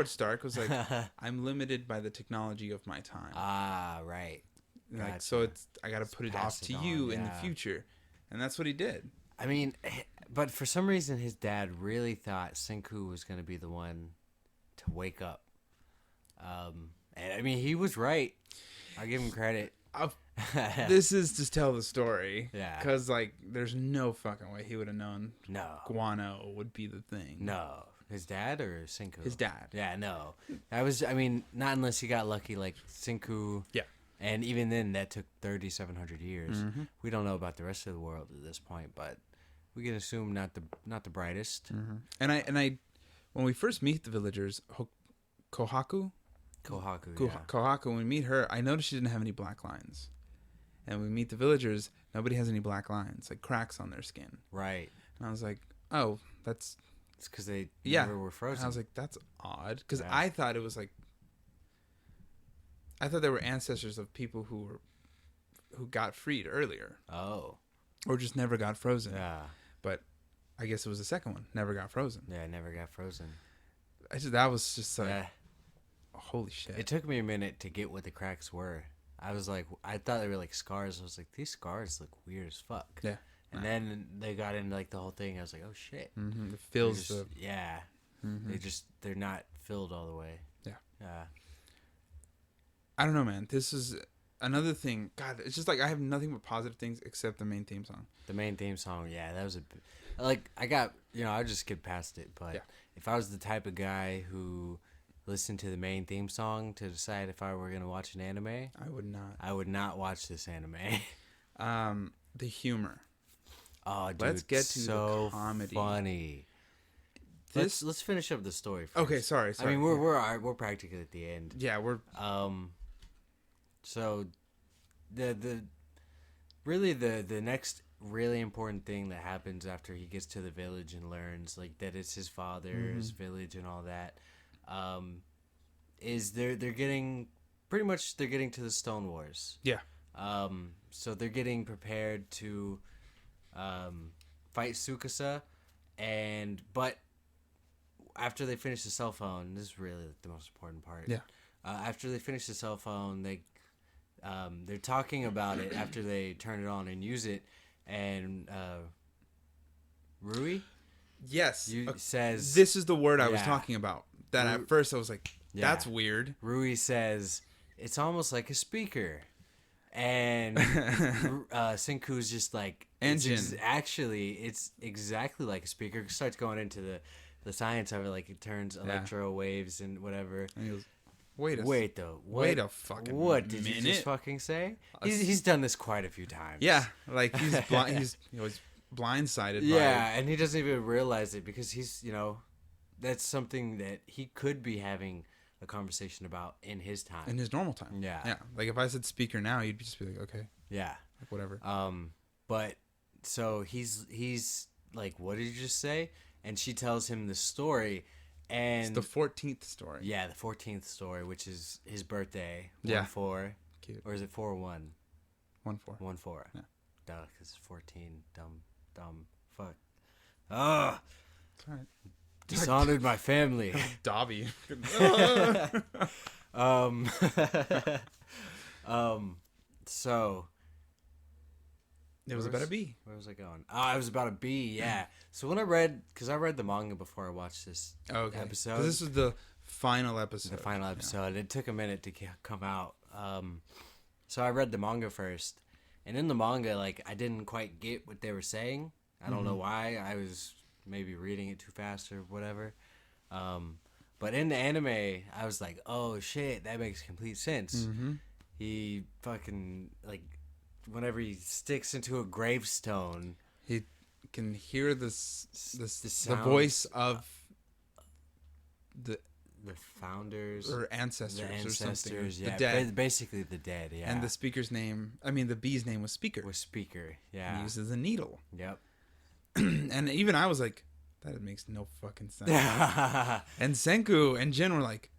Stark was like, I'm limited by the technology of my time. Ah, right. Like, gotcha. So I got to put it off to you in the future. And that's what he did. I mean, but for some reason, his dad really thought Senku was going to be the one to wake up. And I mean, he was right. I'll give him credit. This is to tell the story. Yeah. Because, like, there's no fucking way he would have known guano would be the thing. No. His dad or Senku? His dad. Yeah, no. I mean, not unless he got lucky like Senku. Yeah. And even then, that took 3,700 years. Mm-hmm. We don't know about the rest of the world at this point, but we can assume not the brightest. Mm-hmm. And I, when we first meet the villagers, Kohaku, when we meet her, I noticed she didn't have any black lines. And we meet the villagers, nobody has any black lines, like cracks on their skin. Right. And I was like, oh, it's because they never were frozen. And I was like, that's odd, because I thought it was like. I thought they were ancestors of people who got freed earlier. Oh. Or just never got frozen. Yeah. But I guess it was the second one. Never got frozen. Yeah, never got frozen. That was just like... holy shit. It took me a minute to get what the cracks were. I was like, I thought they were like scars. I was like, these scars look weird as fuck. Yeah. And then they got into like the whole thing. I was like, oh shit. Mm-hmm. It fills just, yeah. Mm-hmm. They're not filled all the way. Yeah. Yeah. I don't know, man. This is another thing. God, it's just like I have nothing but positive things except the main theme song. The main theme song, yeah, that was I just skip past it. But if I was the type of guy who listened to the main theme song to decide if I were going to watch an anime, I would not. I would not watch this anime. The humor. Oh, dude, let's get to so the comedy. Funny. Let's finish up the story first. Okay, sorry. I mean, we're practically at the end. Yeah, we're So the next really important thing that happens after he gets to the village and learns like that it's his father's village and all that, is they're getting to the Stone Wars. Yeah. So they're getting prepared to fight Tsukasa, but after they finish the cell phone, this is really the most important part. Yeah. After they finish the cell phone, they're talking about it after they turn it on and use it, and Rui, yes, says this is the word I was talking about. That at first I was like, that's weird. Rui says it's almost like a speaker, and Senku's just like engine. It's exactly like a speaker. Starts going into the science of it, like it turns electro waves and whatever. And he goes, wait a fucking what did minute? You just fucking say? He's done this quite a few times. Yeah, like he's blind, he's blindsided. Yeah, and he doesn't even realize it because he's that's something that he could be having a conversation about in his time, in his normal time. Yeah. Like if I said speaker now, you'd just be like, okay. Yeah. Like whatever. But so he's like, what did you just say? And she tells him the story, and it's the 14th story. Yeah, the 14th story, which is his birthday. 1/4. Cute. Or is it 4/1? 1/4. 1/4. Yeah. Duh, because it's 14. Dumb. Fuck. Ugh. It's all right. Dishonored my family. Dobby. So it was about a bee. Where was I going? Oh, it was about a bee. Yeah. So when I read the manga before I watched this episode. This was the final episode. The final episode. Yeah. It took a minute to come out. So I read the manga first, and in the manga, like I didn't quite get what they were saying. I don't know why. I was maybe reading it too fast or whatever. But in the anime, I was like, oh shit, that makes complete sense. He fucking whenever he sticks into a gravestone, he can hear the voice of the founders or ancestors or something. Yeah, the dead. Basically the dead. Yeah. And the bee's name was Speaker. Yeah. And he uses a needle. Yep. And even I was like, that makes no fucking sense. And Senku and Jin were like,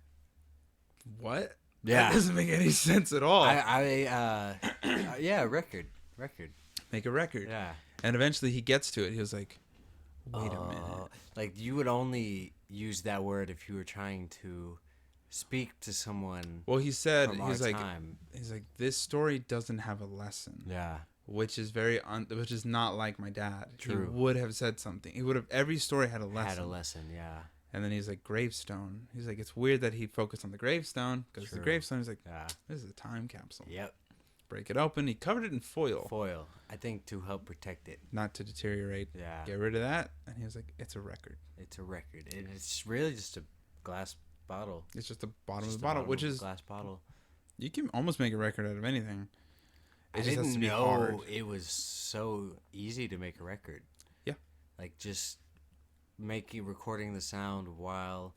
what? Yeah. That doesn't make any sense at all. Record. Make a record. Yeah. And eventually he gets to it. He was like, wait a minute. Like you would only use that word if you were trying to speak to someone. Well, he said, he's like, this story doesn't have a lesson. Yeah. Which is which is not like my dad. True. He would have said something. Every story had a lesson. Yeah. And then he's like, gravestone. He's like, it's weird that he focused on the gravestone. Because the gravestone, he's like, this is a time capsule. Yep. Break it open. He covered it in foil. I think to help protect it. Not to deteriorate. Yeah. Get rid of that. And he was like, it's a record. And it's really just a glass bottle. It's just the bottom of the bottle, which is... glass bottle. You can almost make a record out of anything. I didn't know it was so easy to make a record. Yeah. Like just recording the sound while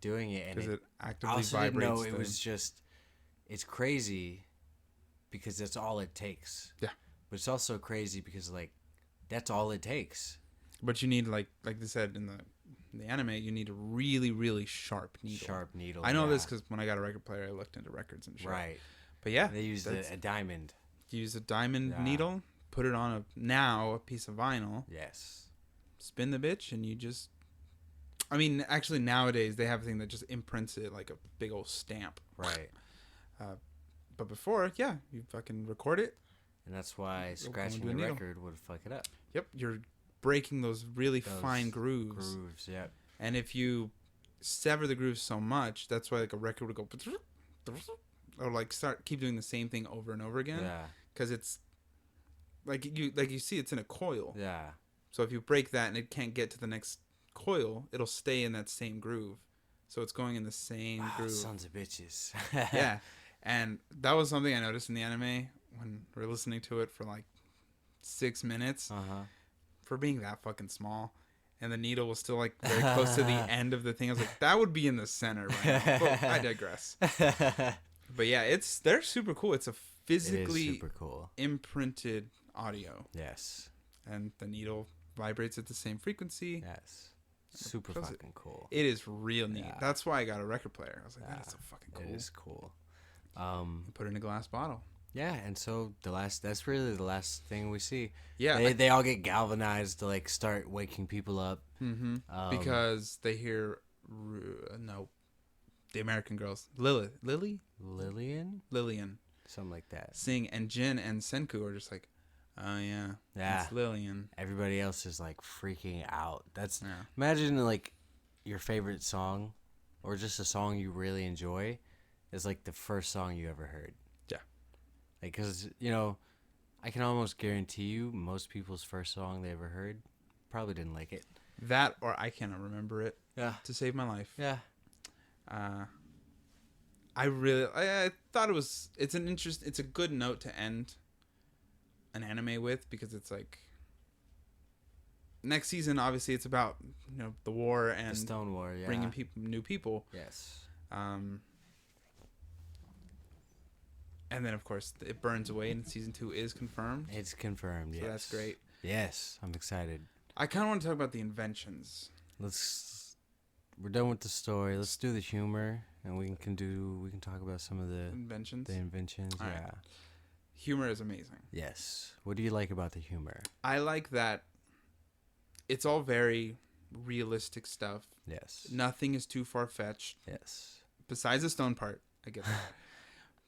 doing it, and because it actively also vibrates. Didn't know it was just. It's crazy because that's all it takes. Yeah. But it's also crazy because that's all it takes. But you need like they said in the anime, you need a really really sharp needle. I know this because when I got a record player, I looked into records and shit. Right. But yeah, they used a diamond. Use a diamond needle, put it on a piece of vinyl. Yes. Spin the bitch, and you just I mean, actually nowadays they have a thing that just imprints it like a big old stamp. Right. But before, yeah, you fucking record it. And that's why scratching the record would fuck it up. Yep, you're breaking those fine grooves. Yep. And if you sever the grooves so much, that's why like a record would go or like keep doing the same thing over and over again. Yeah. Because it's like you see it's in a coil. Yeah. So if you break that and it can't get to the next coil, it'll stay in that same groove. So it's going in the same groove. Sons of bitches. Yeah. And that was something I noticed in the anime when we were listening to it for like 6 minutes. For being that fucking small. And the needle was still like very close to the end of the thing. I was like, that would be in the center right now. But I digress. But yeah, they're super cool. It's a physically super cool. imprinted audio. Yes. And the needle vibrates at the same frequency. Yes. Super fucking cool. It is real neat. Yeah. That's why I got a record player. I was like, that is so fucking cool. It is cool. Put it in a glass bottle. Yeah, and so that's really the last thing we see. Yeah. They all get galvanized to like start waking people up. Mm-hmm. Because they hear the American girls. Lillian? Something like that. Sing, and Jin and Senku are just like, oh yeah. It's Lillian. Everybody else is like freaking out. Imagine like your favorite song or just a song you really enjoy is like the first song you ever heard. Yeah. Like, cause I can almost guarantee you most people's first song they ever heard probably didn't like it. That or I cannot remember it. Yeah. To save my life. Yeah. I thought it's a good note to end an anime with, because it's like next season obviously it's about the war and the Stone War, bringing new people. Yes. And then of course it burns away and season 2 is confirmed. It's confirmed. So yes. That's great. Yes, I'm excited. I kind of want to talk about the inventions. We're done with the story. Let's do the humor, and we can talk about some of the inventions. All right. Humor is amazing. Yes. What do you like about the humor? I like that it's all very realistic stuff. Yes. Nothing is too far-fetched. Yes. Besides the stone part, I get that.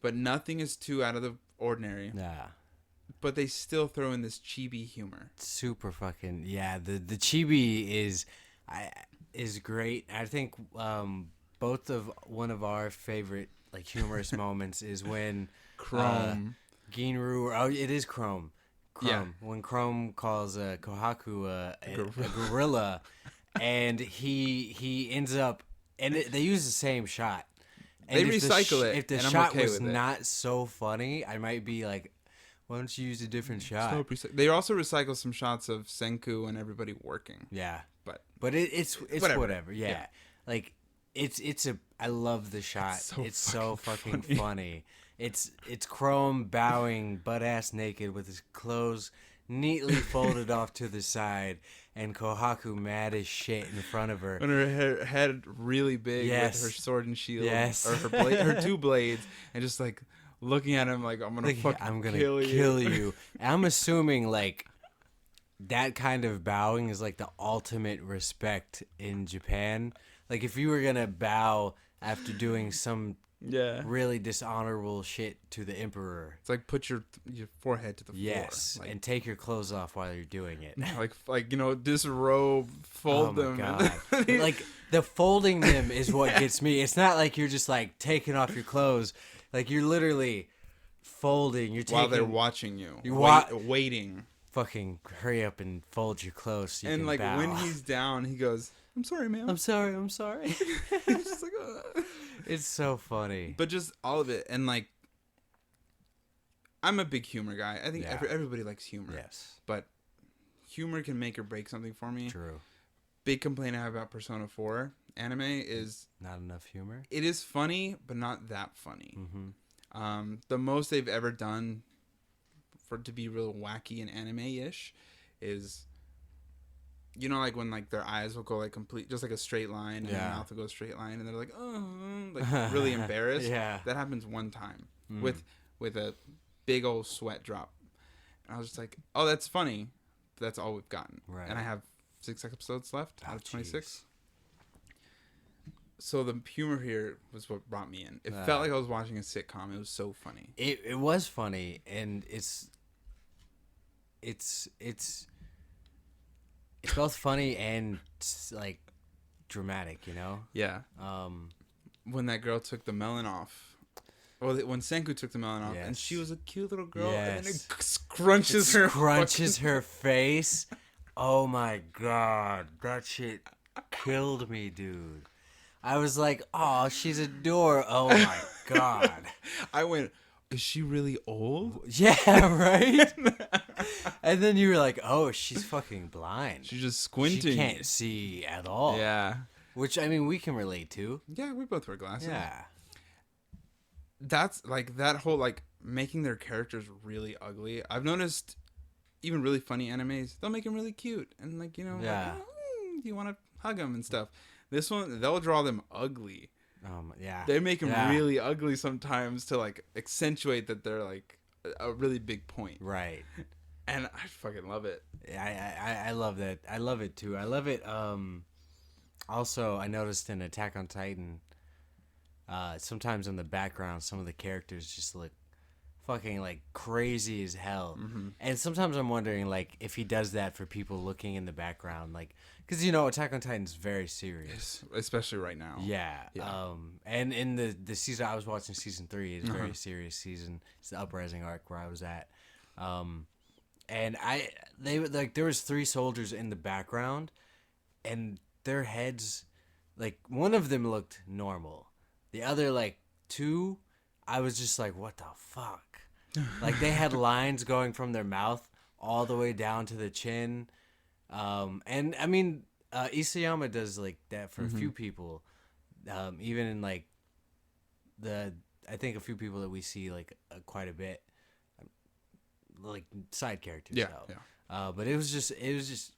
But nothing is too out of the ordinary. Yeah. But they still throw in this chibi humor. Super fucking the chibi is great. I think both of one of our favorite like humorous moments is when Chrome Ginru, it is Chrome. Yeah. When Chrome calls Kohaku a gorilla, and he ends up, and they use the same shot. And they recycle it. If the shot was not so funny, I might be like, why don't you use a different shot? They also recycle some shots of Senku and everybody working. Yeah. But it's whatever. Yeah. Like I love the shot. It's so fucking funny. It's Chrome bowing butt ass naked with his clothes neatly folded off to the side, and Kohaku mad as shit in front of her. And her head really big with her sword and shield. Yes. Or her two blades, and just like looking at him like, I'm gonna kill you. I'm assuming like that kind of bowing is like the ultimate respect in Japan. Like if you were gonna bow after doing some really dishonorable shit to the emperor, it's like put your forehead to the floor. Yes, and take your clothes off while you're doing it. like disrobe, fold them. Oh my god! Like the folding them is what gets me. It's not like you're just like taking off your clothes. Like you're literally folding. You're taking, while they're watching you. You're waiting. Fucking hurry up and fold your clothes. So you and can like bow. When he's down, he goes, "I'm sorry, ma'am. I'm sorry. It's just like, It's so funny. But just all of it, and like, I'm a big humor guy. I think everybody likes humor. Yes. But humor can make or break something for me. True. Big complaint I have about Persona 4 anime is not enough humor. It is funny, but not that funny. Mm-hmm. The most they've ever done for it to be real wacky and anime-ish is, like when like their eyes will go like just like a straight line, and their mouth will go a straight line, and they're like, oh, like really embarrassed. Yeah. That happens one time with a big old sweat drop. And I was just like, oh, that's funny. But that's all we've gotten. Right. And I have 6 episodes left out of 26. So the humor here was what brought me in. It felt like I was watching a sitcom. It was so funny. It was funny, and it's both funny and like dramatic, you know? Yeah. When that girl took the melon off. Well, when Senku took the melon off, and she was a cute little girl, and then it scrunches her face. Oh my god, that shit killed me, dude. I was like, oh, she's adorable. Oh my god. I went, is she really old? Yeah, right? And then you were like, oh, she's fucking blind. She's just squinting. She can't see at all. Yeah. Which, I mean, we can relate to. Yeah, we both wear glasses. Yeah. That's, like, that whole, like, making their characters really ugly. I've noticed even really funny animes, they'll make them really cute. And, like, you know, like, you want to hug them and stuff. This one, they'll draw them ugly. Yeah. They make them really ugly sometimes to, like, accentuate that they're, like, a really big point. Right. And I fucking love it. I love that. I love it, too. I love it. Also, I noticed in Attack on Titan, sometimes in the background, some of the characters just look fucking, like, crazy as hell. Mm-hmm. And sometimes I'm wondering, like, if he does that for people looking in the background, like, because, you know, Attack on Titan is very serious. Especially right now. Yeah. And in the season, I was watching season 3, it's a very serious season. It's the Uprising arc where I was at. And there was 3 soldiers in the background, and their heads, like, one of them looked normal. The other, like, 2, I was just like, what the fuck? Like, they had lines going from their mouth all the way down to the chin. And I mean, Isayama does like that for a few people. Even in like I think a few people that we see like quite a bit, like side characters. Yeah. Though. Yeah. But it was just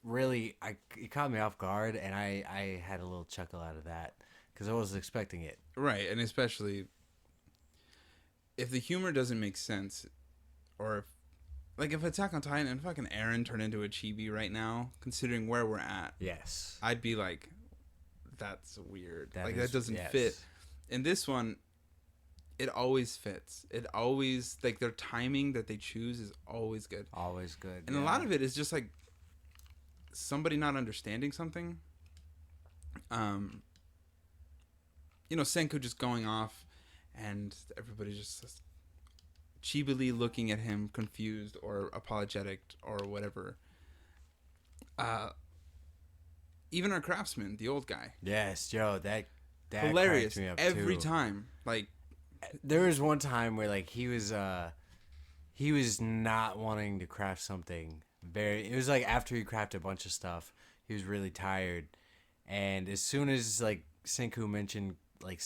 really, it caught me off guard, and I had a little chuckle out of that because I wasn't expecting it. Right, and especially if the humor doesn't make sense, or if Attack on Titan and fucking Eren turned into a chibi right now, considering where we're at, yes, I'd be like, that's weird. That doesn't fit. In this one, it always fits. It always, like, their timing that they choose is always good. Always good. And a lot of it is just like somebody not understanding something. You know, Senku just going off, and everybody just chibily looking at him, confused or apologetic or whatever. Even our craftsman, the old guy. Yes, Joe, that hilarious me up every too. time. Like, there was one time where like he was not wanting to craft something. It was like after he crafted a bunch of stuff, he was really tired, and as soon as like Senku mentioned, like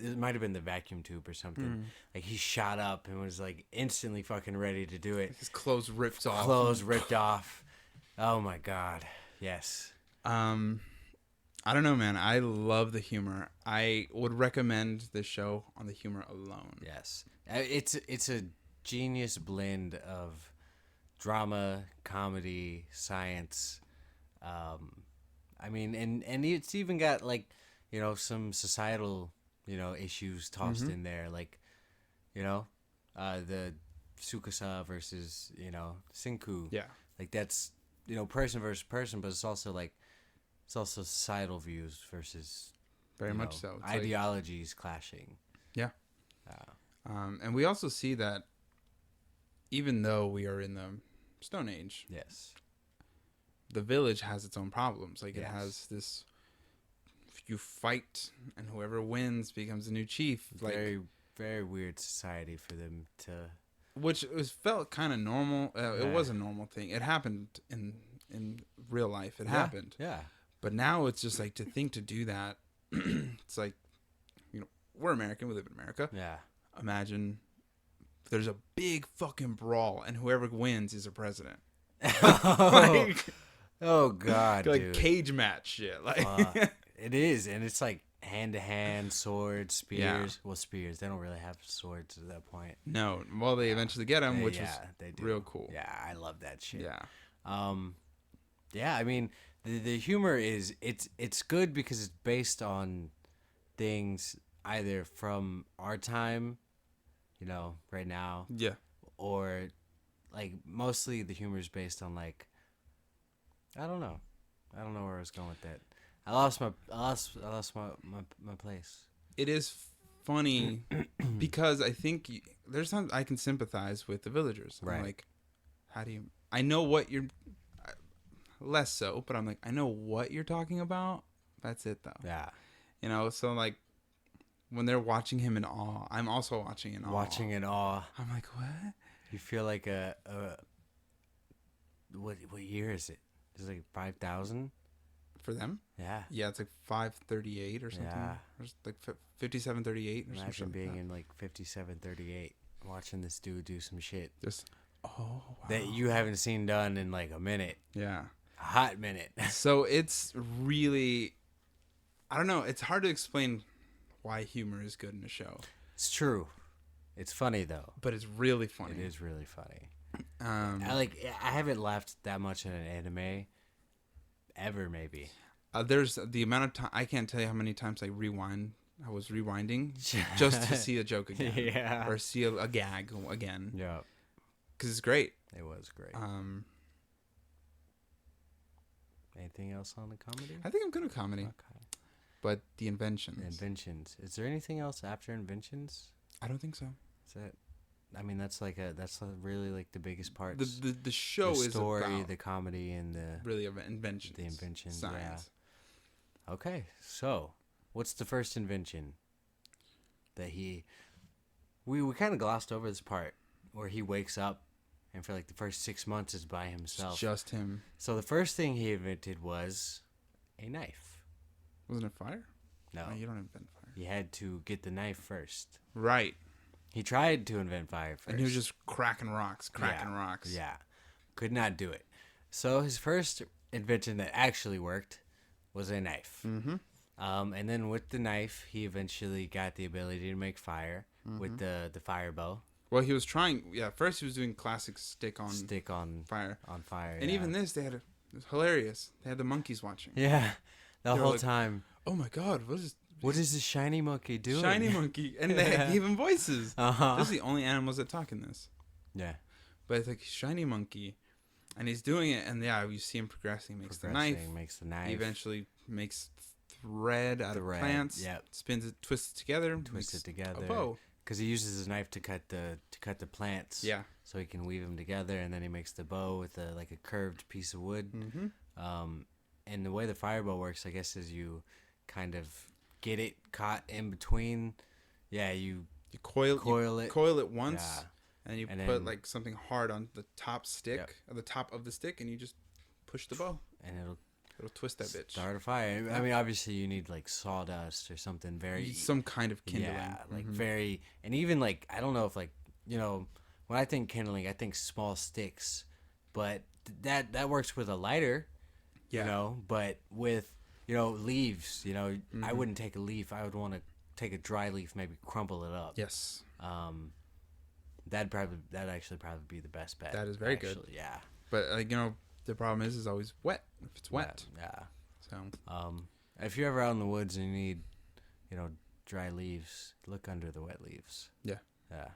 it might have been the vacuum tube or something. Like he shot up and was like instantly fucking ready to do it. His clothes ripped off. Oh my god. Yes. I don't know, man. I love the humor. I would recommend this show on the humor alone. Yes. It's a genius blend of drama, comedy, science. I mean, and it's even got like, you know, some societal, you know, issues tossed in there, like, you know, the Tsukasa versus, you know, Senku. Yeah. Like that's, you know, person versus person, but it's also like, it's also societal views versus very much so. It's ideologies like, clashing. Yeah. And we also see that even though we are in the Stone Age, yes, the village has its own problems. Like it has this, you fight and whoever wins becomes the new chief. Like, very, very weird society for them to. Which felt kind of normal. It was a normal thing. It happened in real life. It happened. Yeah. But now it's just like to do that. It's like, you know, we're American. We live in America. Yeah. Imagine there's a big fucking brawl and whoever wins is a president. Oh God, like dude. Cage match shit. Like it is, and it's like hand to hand, swords, spears. Yeah. Well, spears. They don't really have swords at that point. No. Well, they eventually get them, which is they do. Real cool. Yeah, I love that shit. Yeah. Yeah. I mean, the humor is it's good because it's based on things either from our time, you know, right now, Yeah. or like mostly the humor is based on like I don't know where I was going with that. I lost my place. It is funny because I think there's times I can sympathize with the villagers. I'm Right. like, how do you? I know what you're. Less so, but I'm like, I know what you're talking about. That's it, though. Yeah. You know, so like when they're watching him in awe, I'm also watching in awe. Watching in awe. I'm like, what? You feel like what year is it? Is it like 5,000? For them? Yeah. Yeah, it's like 538 or something. Yeah. Or it's like 5738 or something. Imagine being in like 5738, watching this dude do some shit Just, wow. that you haven't seen done in like a minute. Yeah. A hot minute. So it's really, I don't know. It's hard to explain why humor is good in a show. It's true. It's funny though. But it's really funny. It is really funny. I I haven't laughed that much in an anime ever. Maybe. There's the amount of time, I can't tell you how many times I was rewinding just to see a joke again. Yeah. Or see a gag again. Yeah. Because it's great. It was great. Anything else on the comedy? I think I'm good at comedy. Okay. But the inventions. Inventions. Is there anything else after inventions? I don't think so. Is that? I mean, that's really like the biggest parts. The show the is story, about the comedy, and the really about inventions. The inventions. Science. Yeah. Okay, so what's the first invention that we kind of glossed over this part where he wakes up and for like the first 6 months is by himself. It's just him. So the first thing he invented was a knife. Wasn't it fire? No, You don't invent fire. he had to get the knife first. Right. He tried to invent fire first. And he was just cracking rocks. Yeah. Could not do it. So his first invention that actually worked was a knife. Mm-hmm. And then with the knife, he eventually got the ability to make fire with the fire bow. Well, he was trying. Yeah, first he was doing classic stick on fire. On fire. And even this, it was hilarious. They had the monkeys watching. Yeah. The They were whole like, time. Oh my God, What is this shiny monkey doing? Shiny monkey. And they gave him voices. Uh-huh. Those are the only animals that talk in this. Yeah. But it's like shiny monkey. And he's doing it, and yeah, you see him progressing. Makes the knife. He eventually makes thread out of plants. Yep. Spins it, twists it together. A bow. Because he uses his knife to cut the plants. Yeah. So he can weave them together, and then he makes the bow with a curved piece of wood. Mm-hmm. And the way the fire bow works, I guess, is you kind of get it caught in between. Yeah, you coil it once, yeah. and you and put then, like something hard on the top stick, Yep. at the top of the stick, and you just push the bow. And It'll twist that bitch. start a fire. I mean, obviously, you need like sawdust or something Some kind of kindling. Yeah, like very, and even like I don't know if like when I think kindling, I think small sticks, but that works with a lighter. Yeah. But with leaves, I wouldn't take a leaf. I would want to take a dry leaf, maybe crumple it up. Yes. That'd actually probably be the best bet. That is very good. Yeah. But the problem is always wet. If it's wet. Yeah. So. If you're ever out in the woods and you need, dry leaves, look under the wet leaves. Yeah. Yeah.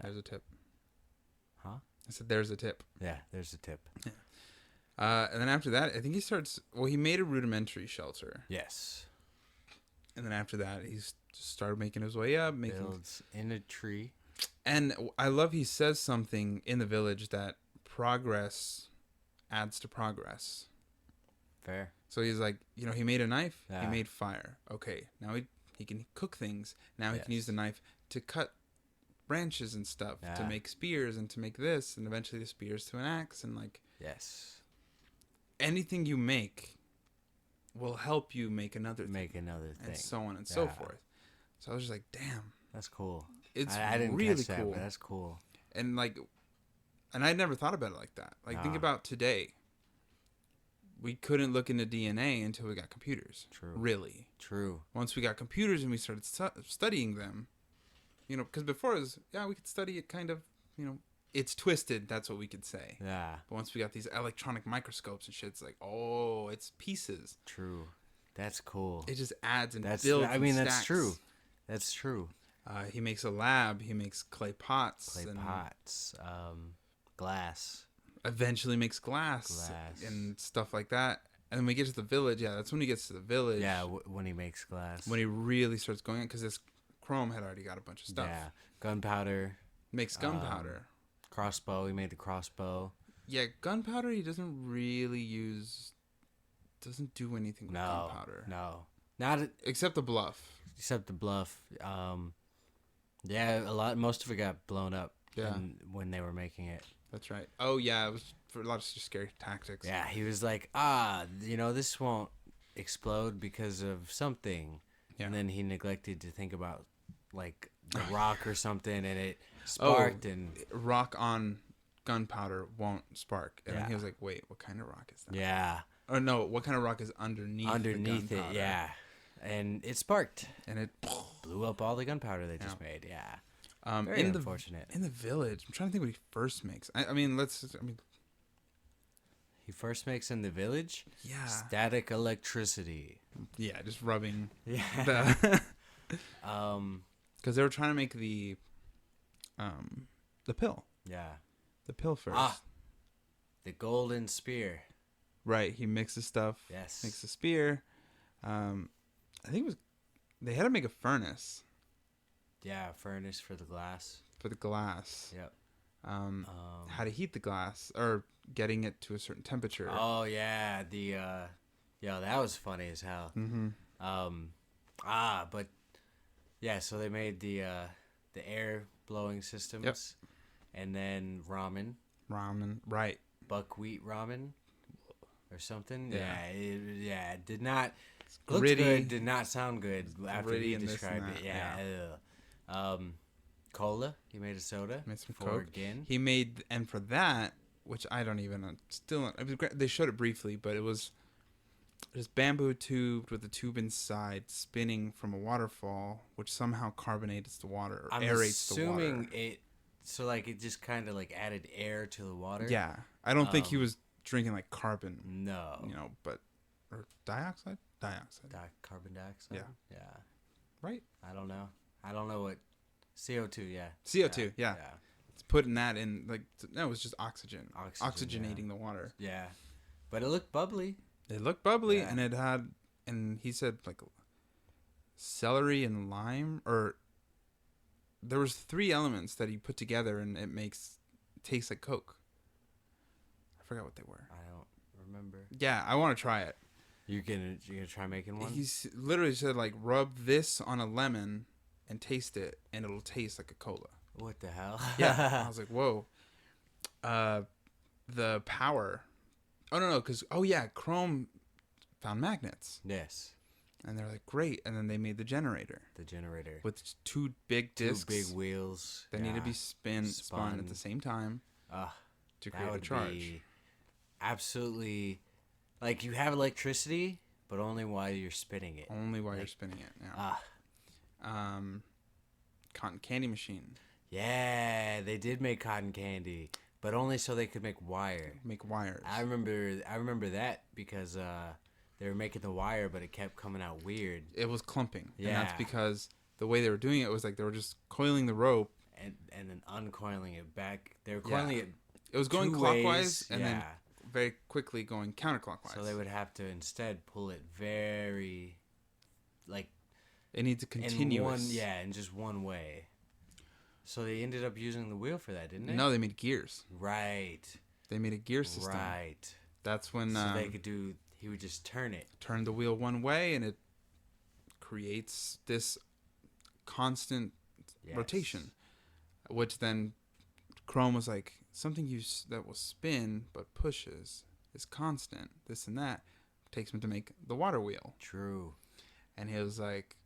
There's a tip. Huh? I said there's a tip. Yeah, there's a tip. Yeah. And then after that, I think he made a rudimentary shelter. Yes. And then after that, he's just started making his way up. Builds in a tree. And I love he says something in the village that progress adds to progress. Fair. So he's like, he made a knife. Yeah. He made fire. Okay, now he can cook things. Now he can use the knife to cut branches and stuff, to make spears and to make this, and eventually the spears to an axe, and like... Yes. Anything you make will help you make another thing. And so on and so forth. So I was just like, damn. That's cool. It's I didn't really catch that, cool. But that's cool. And I'd never thought about it like that. Like, think about today. We couldn't look into DNA until we got computers. True. Really. True. Once we got computers and we started studying them, because before it was, we could study it kind of, it's twisted. That's what we could say. Yeah. But once we got these electronic microscopes and shit, it's like, oh, it's pieces. True. That's cool. It just adds and builds. I mean, that's true. That's true. He makes a lab. He makes clay pots. Glass. Eventually makes glass and stuff like that. And when we get to the village, that's when he gets to the village. Yeah, when he makes glass. When he really starts going in, because this Chrome had already got a bunch of stuff. Yeah, gunpowder. Makes gunpowder. Crossbow. He made the crossbow. Yeah, gunpowder he doesn't really use. Doesn't do anything with gunpowder. No. Not except the bluff. Except the bluff. Yeah, most of it got blown up. Yeah. When they were making it. That's right. Oh yeah, it was for a lot of scary tactics. Yeah, he was like, this won't explode because of something. Yeah. And then he neglected to think about like the rock or something, and it sparked. And rock on gunpowder won't spark. And then he was like, wait, what kind of rock is that? Yeah. Or no, what kind of rock is underneath it? Yeah. And it sparked, and it blew up all the gunpowder they just made. Yeah. Very unfortunate. In the village, I'm trying to think what he first makes. He first makes in the village. Yeah. Static electricity. Yeah, just rubbing. Yeah. Because they were trying to make the pill. Yeah. The pill first. The golden spear. Right. He mixes stuff. Yes. Makes a spear. I think they had to make a furnace. Yeah, a furnace for the glass. For the glass. Yep. How to heat the glass or getting it to a certain temperature. Oh yeah, that was funny as hell. Mm-hmm. But yeah, so they made the air blowing systems. Yep. And then ramen. Ramen, right? Buckwheat ramen, or something. Yeah. It did not. Looked good, did not sound good after he described it. Yeah. Cola. He made a soda. Made some for Coke. Gin. He made, and for that, which I don't even still. They showed it briefly, but it was just bamboo tube with a tube inside spinning from a waterfall, which somehow carbonates the water or aerates the water. I'm assuming it. So like it just kind of like added air to the water. Yeah, I don't think he was drinking like carbon. No. But or dioxide. Carbon dioxide? Yeah. Yeah. Right? I don't know what... CO2, yeah. CO2, yeah. It's putting that in, like... No, it was just oxygen. Oxygenating the water. Yeah. But it looked bubbly. It looked bubbly, and it had... And he said, like, celery and lime, or... There was 3 elements that he put together, and it tastes like Coke. I forgot what they were. I don't remember. Yeah, I want to try it. You're gonna try making one? He's literally said, like, rub this on a lemon and taste it, and it'll taste like a cola. What the hell? Yeah. I was like, whoa. The power. Oh, no, because, Chrome found magnets. Yes. And they're like, great. And then they made the generator. With 2 big discs. 2 big wheels. That need to be spun at the same time to create a charge. Be absolutely... Like, you have electricity, but only while you're spinning it. You're spinning it, yeah. Cotton candy machine. Yeah, they did make cotton candy, but only so they could make wire. Make wires. I remember that because they were making the wire, but it kept coming out weird. It was clumping. Yeah. And that's because the way they were doing it was like they were just coiling the rope. And then uncoiling it back. They were coiling it. It was going clockwise and then very quickly going counterclockwise. So they would have to instead pull it very, like... It needs a continuous... in just one way. So they ended up using the wheel for that, didn't they? No, they made gears. Right. They made a gear system. Right. That's when... So they could do... He would just turn it. Turn the wheel one way, and it creates this constant rotation. Which then Chrome was like, something that will spin but pushes is constant. This and that takes him to make the water wheel. True. And he was like,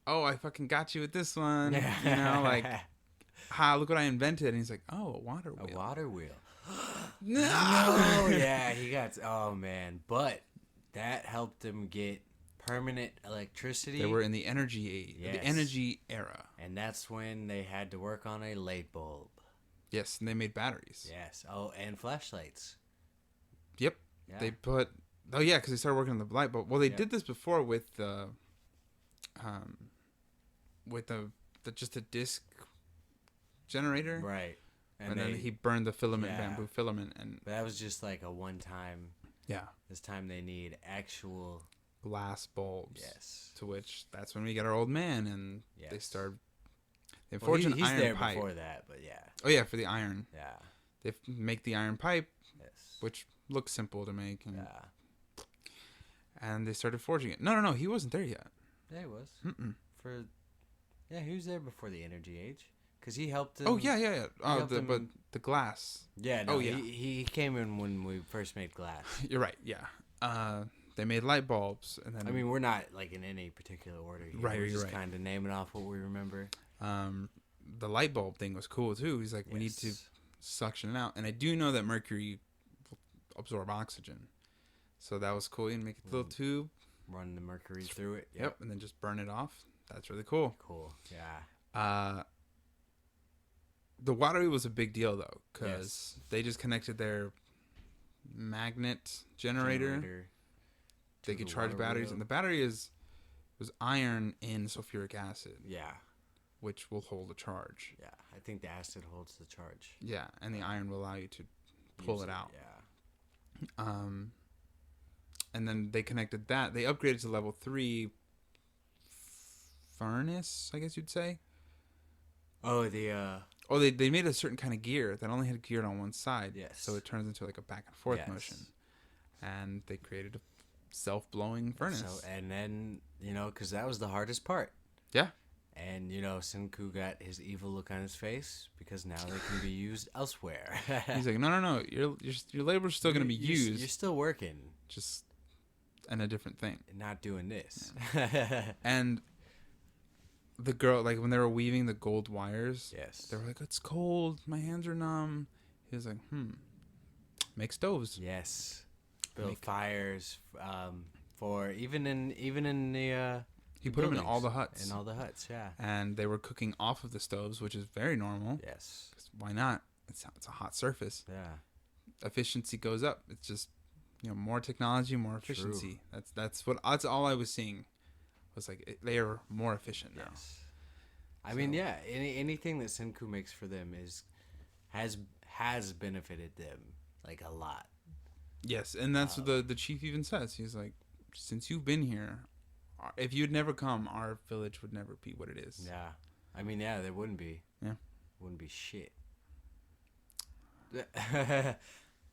oh, I fucking got you with this one. Like, look what I invented. And he's like, oh, a water wheel. A water wheel. No. Yeah, he got... Oh, man. But that helped him get permanent electricity. They were in the energy age. Yes. The energy era. And that's when they had to work on a light bulb. Yes, and they made batteries. Yes. Oh, and flashlights. Yep. Yeah. They put Oh yeah, because they started working on the light bulb. Well, they did this before with the just a disc generator, right? And then he burned the filament, bamboo filament, and that was just like a one-time. Yeah. This time they need actual glass bulbs. Yes. To which that's when we get our old man, and they start. They forge an he's iron there pipe. Before that, but yeah. Oh yeah, for the iron. Yeah. They make the iron pipe. Yes. Which looks simple to make. And, yeah. And they started forging it. No, he wasn't there yet. Yeah, he was. Mm-mm. He was there before the energy age. Because he helped him. Oh, yeah. Oh, but the glass. Yeah, no, he came in when we first made glass. You're right, yeah. They made light bulbs, and then... I mean, we're not, like, in any particular order here. Right, we're just right. kind of naming off what we remember. The light bulb thing was cool, too. He's like, we need to suction it out. And I do know that mercury will absorb oxygen. So that was cool. You can make a little tube. Run the mercury through it. Yep, and then just burn it off. That's really cool. Cool, yeah. The water was a big deal, though, because they just connected their magnet generator. They could charge batteries, and the battery was iron in sulfuric acid. Yeah. Which will hold a charge. Yeah, I think the acid holds the charge. Yeah, and the iron will allow you to pull it out. Yeah. And then they connected that. They upgraded to level 3 furnace, I guess you'd say. Oh, they made a certain kind of gear that only had geared on one side. Yes. So it turns into like a back and forth motion. And they created a self-blowing furnace. And then, because that was the hardest part. Yeah. And, Senku got his evil look on his face because now they can be used elsewhere. He's like, no. Your labor's still going to be used. You're still working. Just in a different thing. Not doing this. Yeah. And the girl, like, when they were weaving the gold wires, they were like, it's cold. My hands are numb. He was like, make stoves. Yes. Build fires for even in the he put them in all the huts. In all the huts, yeah. And they were cooking off of the stoves, which is very normal. Yes. Why not? It's a hot surface. Yeah. Efficiency goes up. It's just, more technology, more efficiency. True. That's all I was seeing. Was like they are more efficient now. Yes. I mean, yeah. Anything that Senku makes for them has benefited them like a lot. Yes, and that's what the chief even says. He's like, since you've been here, if you'd never come, our village would never be what it is. Yeah. I mean, yeah, there wouldn't be. Yeah. Wouldn't be shit.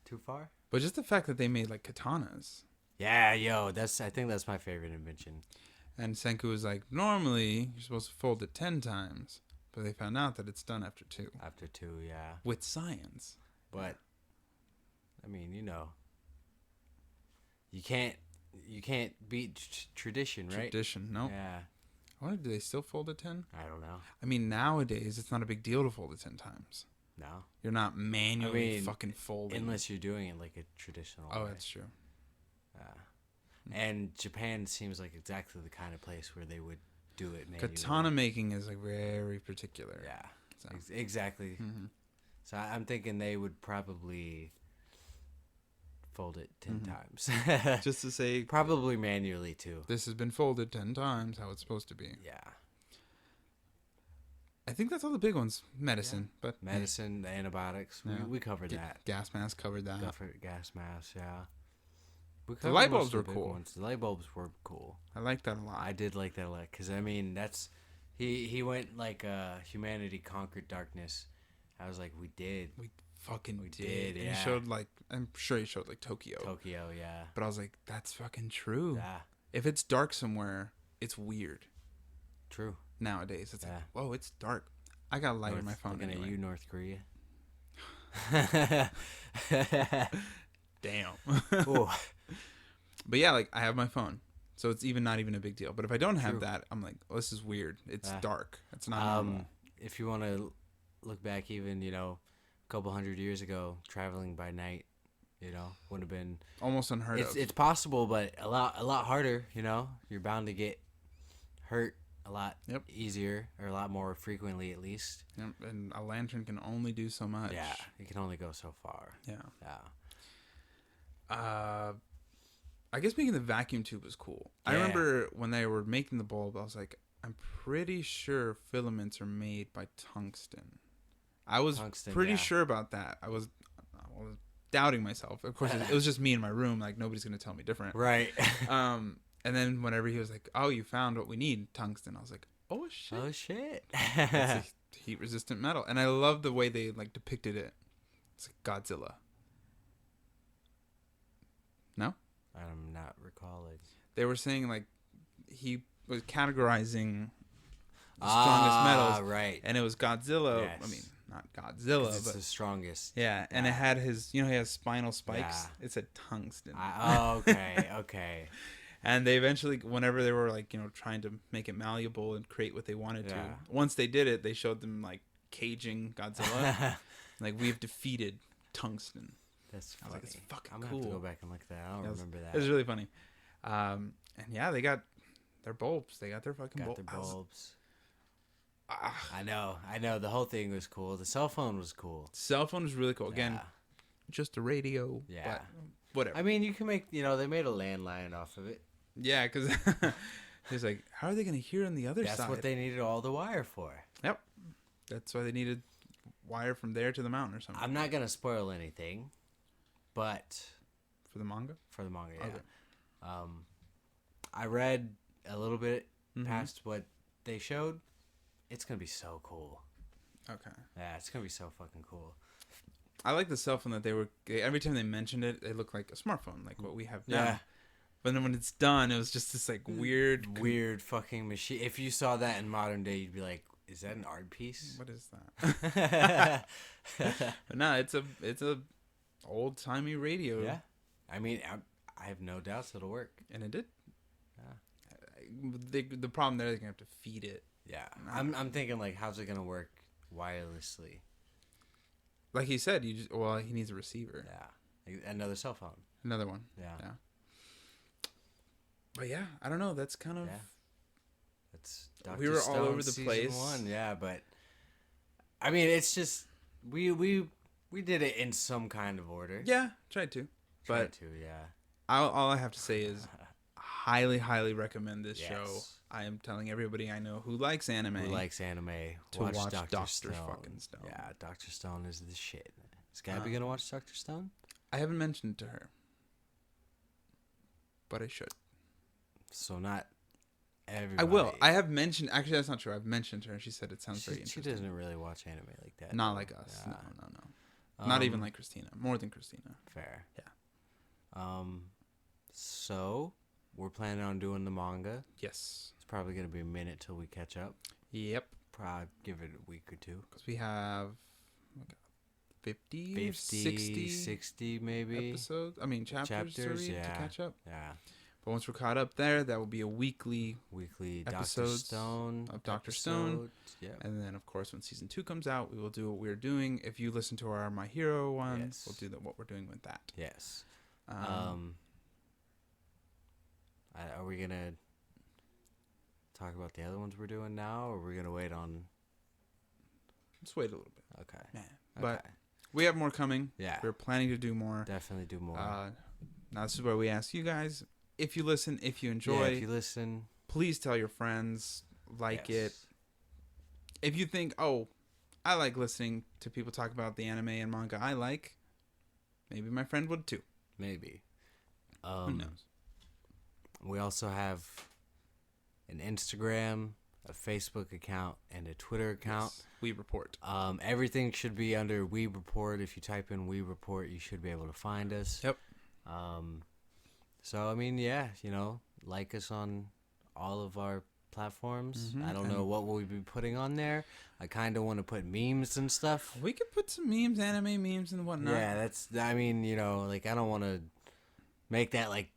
Too far? But just the fact that they made like katanas. Yeah, I think that's my favorite invention. And Senku was like, normally you're supposed to fold it 10 times, but they found out that it's done after 2. After 2, yeah. With science. But I mean, you can't beat tradition, right? Tradition, no. Yeah. I wonder, do they still fold it 10? I don't know. I mean, nowadays it's not a big deal to fold it 10 times. No. You're not manually fucking folding. Unless you're doing it like a traditional way. That's true. And Japan seems like exactly the kind of place where they would do it manually. Katana making is like very particular. Yeah. So. Exactly. Mm-hmm. So I'm thinking they would probably fold it 10 times. Just to say. Probably manually too. This has been folded 10 times, how it's supposed to be. Yeah. I think that's all the big ones. Medicine. But medicine, the antibiotics. Yeah. We covered that. Gas mask covered that. Gas mask, yeah. The light bulbs were cool. The light bulbs were cool. I like that a lot. I did like that a lot. Because, I mean, he went like humanity conquered darkness. I was like, we did. We fucking did. Yeah. He showed like, I'm sure he showed like Tokyo. Tokyo, yeah. But I was like, that's fucking true. Yeah. If it's dark somewhere, it's weird. True. Nowadays, it's like, whoa, it's dark. I got a light in my phone. Looking at you, North Korea. Damn. But yeah, like I have my phone, so it's not even a big deal. But if I don't have that, I'm like, oh, this is weird. It's dark. It's not normal. If you want to look back, even a couple hundred years ago, traveling by night, would have been almost unheard of. It's possible, but a lot harder. You're bound to get hurt a lot easier, or a lot more frequently, at least. Yep. And a lantern can only do so much. Yeah, it can only go so far. Yeah. Yeah. I guess making the vacuum tube was cool. Yeah. I remember when they were making the bulb, I was like, I'm pretty sure filaments are made by tungsten. I was pretty sure about that. I was doubting myself. Of course, it was just me in my room. Like, nobody's going to tell me different. Right. And then whenever he was like, oh, you found what we need, tungsten. I was like, oh, shit. Oh, shit. It's a heat-resistant metal. And I love the way they, like, depicted it. It's like Godzilla. No? I'm not recalling. They were saying, like, he was categorizing the strongest metals. Right. And it was Godzilla. Yes. I mean, not Godzilla, it's but the strongest. Yeah, and it had his, he has spinal spikes. Yeah. It said tungsten. Okay. And they eventually, whenever they were like, trying to make it malleable and create what they wanted to, once they did it, they showed them like caging Godzilla. Like, we've defeated tungsten. That's funny. I was like, it's fucking I'm cool. gonna have to go back and look at that. I don't remember that. It was really funny. And yeah, they got their bulbs. They got their fucking Got their bulbs. bulbs. I know. The whole thing was cool. The cell phone was cool. Cell phone was really cool. Again, just a radio. Yeah. But whatever. I mean, you can make, they made a landline off of it. Yeah, because he's like, how are they going to hear on the other side? That's what they needed all the wire for. Yep. That's why they needed wire from there to the mountain or something. I'm not going to spoil anything, but... For the manga? For the manga, yeah. Okay. I read a little bit past what they showed. It's going to be so cool. Okay. Yeah, it's going to be so fucking cool. I like the cell phone that every time they mentioned it, it looked like a smartphone, like what we have now. Yeah. But then when it's done, it was just this like weird fucking machine. If you saw that in modern day, you'd be like, is that an art piece? What is that? But no, it's a old timey radio. Yeah. I mean, I have no doubts it'll work. And it did. Yeah. The problem there, they're gonna have to feed it. Yeah. I'm thinking, like, how's it gonna work wirelessly? Like he said, he needs a receiver. Yeah. Another cell phone. Another one. Yeah. But yeah, I don't know. That's kind of. Yeah. That's Dr. We were Stone all over the season place. 1, yeah, but I mean, it's just we did it in some kind of order. Yeah, tried to. Yeah. All I have to say is, highly, highly recommend this Yes. show. I am telling everybody I know who likes anime. To watch Dr. fucking Stone. Yeah, Dr. Stone is the shit. Is Gabby gonna watch Dr. Stone? I haven't mentioned it to her, but I should. So not everybody. I will. I have mentioned. Actually, that's not true. I've mentioned to her. She said it sounds very interesting. She doesn't really watch anime like that. Not like us. Yeah. No. Not even like Christina. More than Christina. Fair. Yeah. So we're planning on doing the manga. Yes. It's probably gonna be a minute till we catch up. Yep. Probably give it a week or two. Because we have 50, 60 maybe episodes. I mean chapters to catch up. Yeah. But once we're caught up there, that will be a weekly episodes of Dr. Stone. Yeah. And then, of course, when season 2 comes out, we will do what we're doing. If you listen to our My Hero one, we'll do what we're doing with that. Yes. Are we going to talk about the other ones we're doing now, or are we going to wait on... Let's wait a little bit. Okay. Yeah. But we have more coming. Yeah. We're planning to do more. Definitely do more. Now, this is where we ask you guys, if you listen, if you enjoy, if you listen, please tell your friends, it. If you think, oh, I like listening to people talk about the anime and manga I like, maybe my friend would too. Maybe. Who knows? We also have an Instagram, a Facebook account, and a Twitter account. Yes. Weeb Report. Everything should be under Weeb Report. If you type in Weeb Report, you should be able to find us. Yep. So, I mean, like us on all of our platforms. Mm-hmm. I don't know what we'll be putting on there. I kind of want to put memes and stuff. We could put some memes, anime memes and whatnot. Yeah, I don't want to make that, like,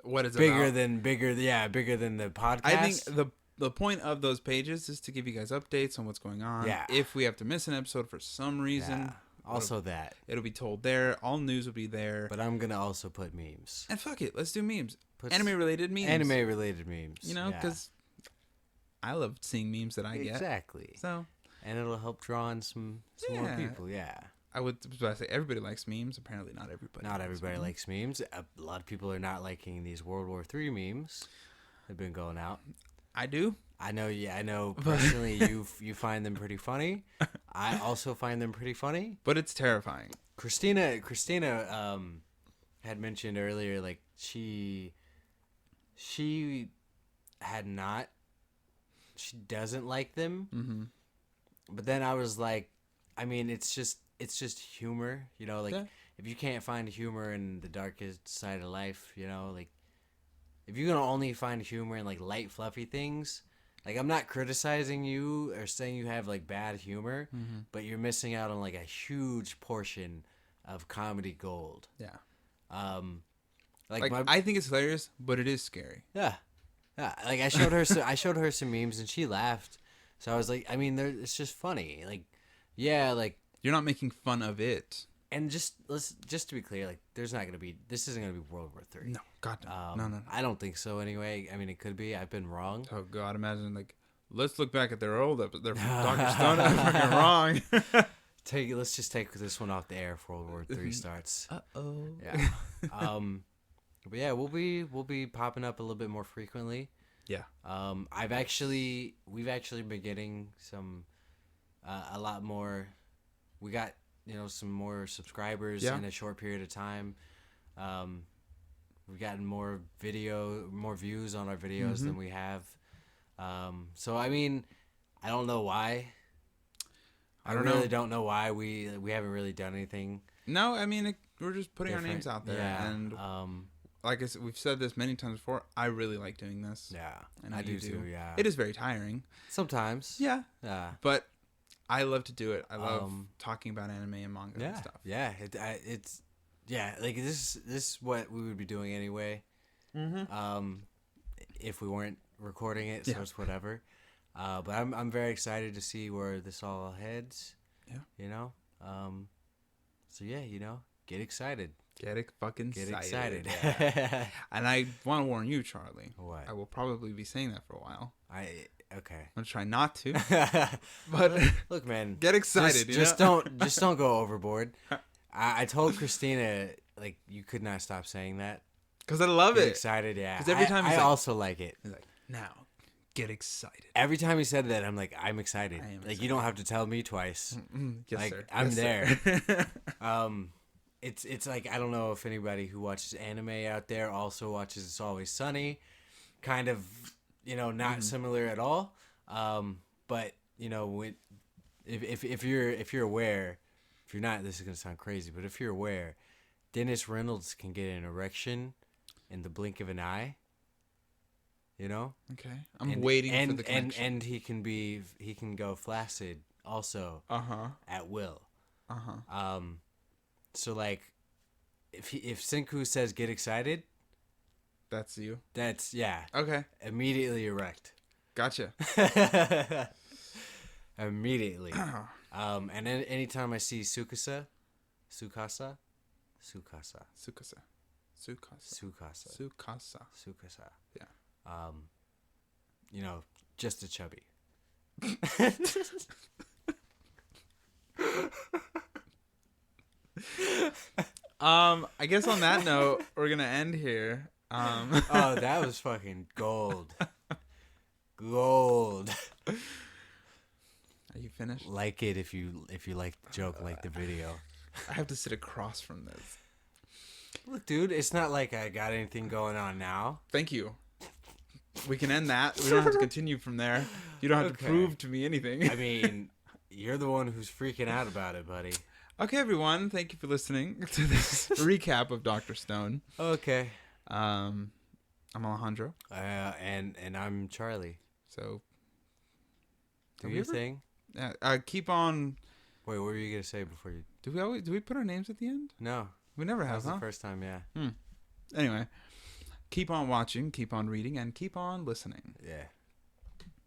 what is bigger than the podcast. I think the point of those pages is to give you guys updates on what's going on. Yeah. If we have to miss an episode for some reason... Yeah. Also it'll be told there. All news will be there. But I'm gonna also put memes. And fuck it, let's do memes. Anime related memes. Anime related memes. Because I love seeing memes that I get. Exactly. So. And it'll help draw in some more people. Yeah. I would say everybody likes memes. Apparently, not everybody. Not everybody likes memes. A lot of people are not liking these World War III memes. They've been going out. I do. I know. Yeah, I know. Personally, you find them pretty funny. I also find them pretty funny. But it's terrifying. Christina, had mentioned earlier, like she doesn't like them. Mm-hmm. But then I was like, I mean, it's just humor, you know, like if you can't find humor in the darkest side of life, you know, like if you're going to only find humor in like light, fluffy things, like I'm not criticizing you or saying you have like bad humor, but you're missing out on like a huge portion of comedy gold. Yeah. Like I think it's hilarious, but it is scary. Yeah. Like I showed her some memes and she laughed. So I was like, I mean, it's just funny. Like, yeah, like you're not making fun of it. And just to be clear, like this isn't gonna be World War III. No, God, no. I don't think so. Anyway, I mean, it could be. I've been wrong. Oh God, imagine like let's look back at their Dr. Stone. I'm fucking wrong. Let's just take this one off the air if World War III starts. Uh-oh. Yeah. But yeah, we'll be popping up a little bit more frequently. Yeah. We've actually been getting some a lot more. We got, some more subscribers in a short period of time. We've gotten more views on our videos than we have. So I mean, I don't know why. I really don't know why we haven't really done anything. No, I mean we're just putting different. Our names out there, yeah. And like I said, we've said this many times before. I really like doing this. Yeah, and I do too. Yeah, it is very tiring sometimes. Yeah, but I love to do it. I love talking about anime and manga and stuff. Yeah, it's like this is what we would be doing anyway. If we weren't recording it, so it's whatever. But I'm very excited to see where this all heads. Yeah. So yeah, get excited. Get excited. Yeah. And I want to warn you, Charlie. What? I will probably be saying that for a while. Okay. I'm gonna try not to. But look, man, get excited. Just don't go overboard. I told Christina, like, you could not stop saying that. Because I love it. Excited, yeah. Because every time I also like it. He's like, now, get excited. Every time he said that, I'm like, I'm excited. I am excited. You don't have to tell me twice. Yes, like, sir. I'm there. Sir. It's like, I don't know if anybody who watches anime out there also watches It's Always Sunny. Kind of, not similar at all. But if you're aware, if you're not, this is gonna sound crazy, but if you're aware, Dennis Reynolds can get an erection in the blink of an eye. Okay. I'm waiting for the connection. And he can go flaccid also. At will. So like, if Senku says get excited, that's you. That's Okay. Immediately erect. Gotcha. Immediately. And then anytime I see Tsukasa. Yeah. Just a chubby. I guess on that note, we're gonna end here. Oh, that was fucking gold. Gold. Are you finished? Like it if you like the joke, like the video. I have to sit across from this. Look, dude, it's not like I got anything going on now. Thank you. We can end that. We don't have to continue from there. You don't have to prove to me anything. I mean, you're the one who's freaking out about it, buddy. Okay, everyone. Thank you for listening to this recap of Dr. Stone. Okay. I'm Alejandro. And I'm Charlie. So, do your thing. Keep on. Wait, what were you gonna say before you? Do we put our names at the end? No, we never have. That was the first time, yeah. Anyway, keep on watching, keep on reading, and keep on listening. Yeah.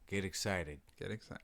Get excited. Get excited.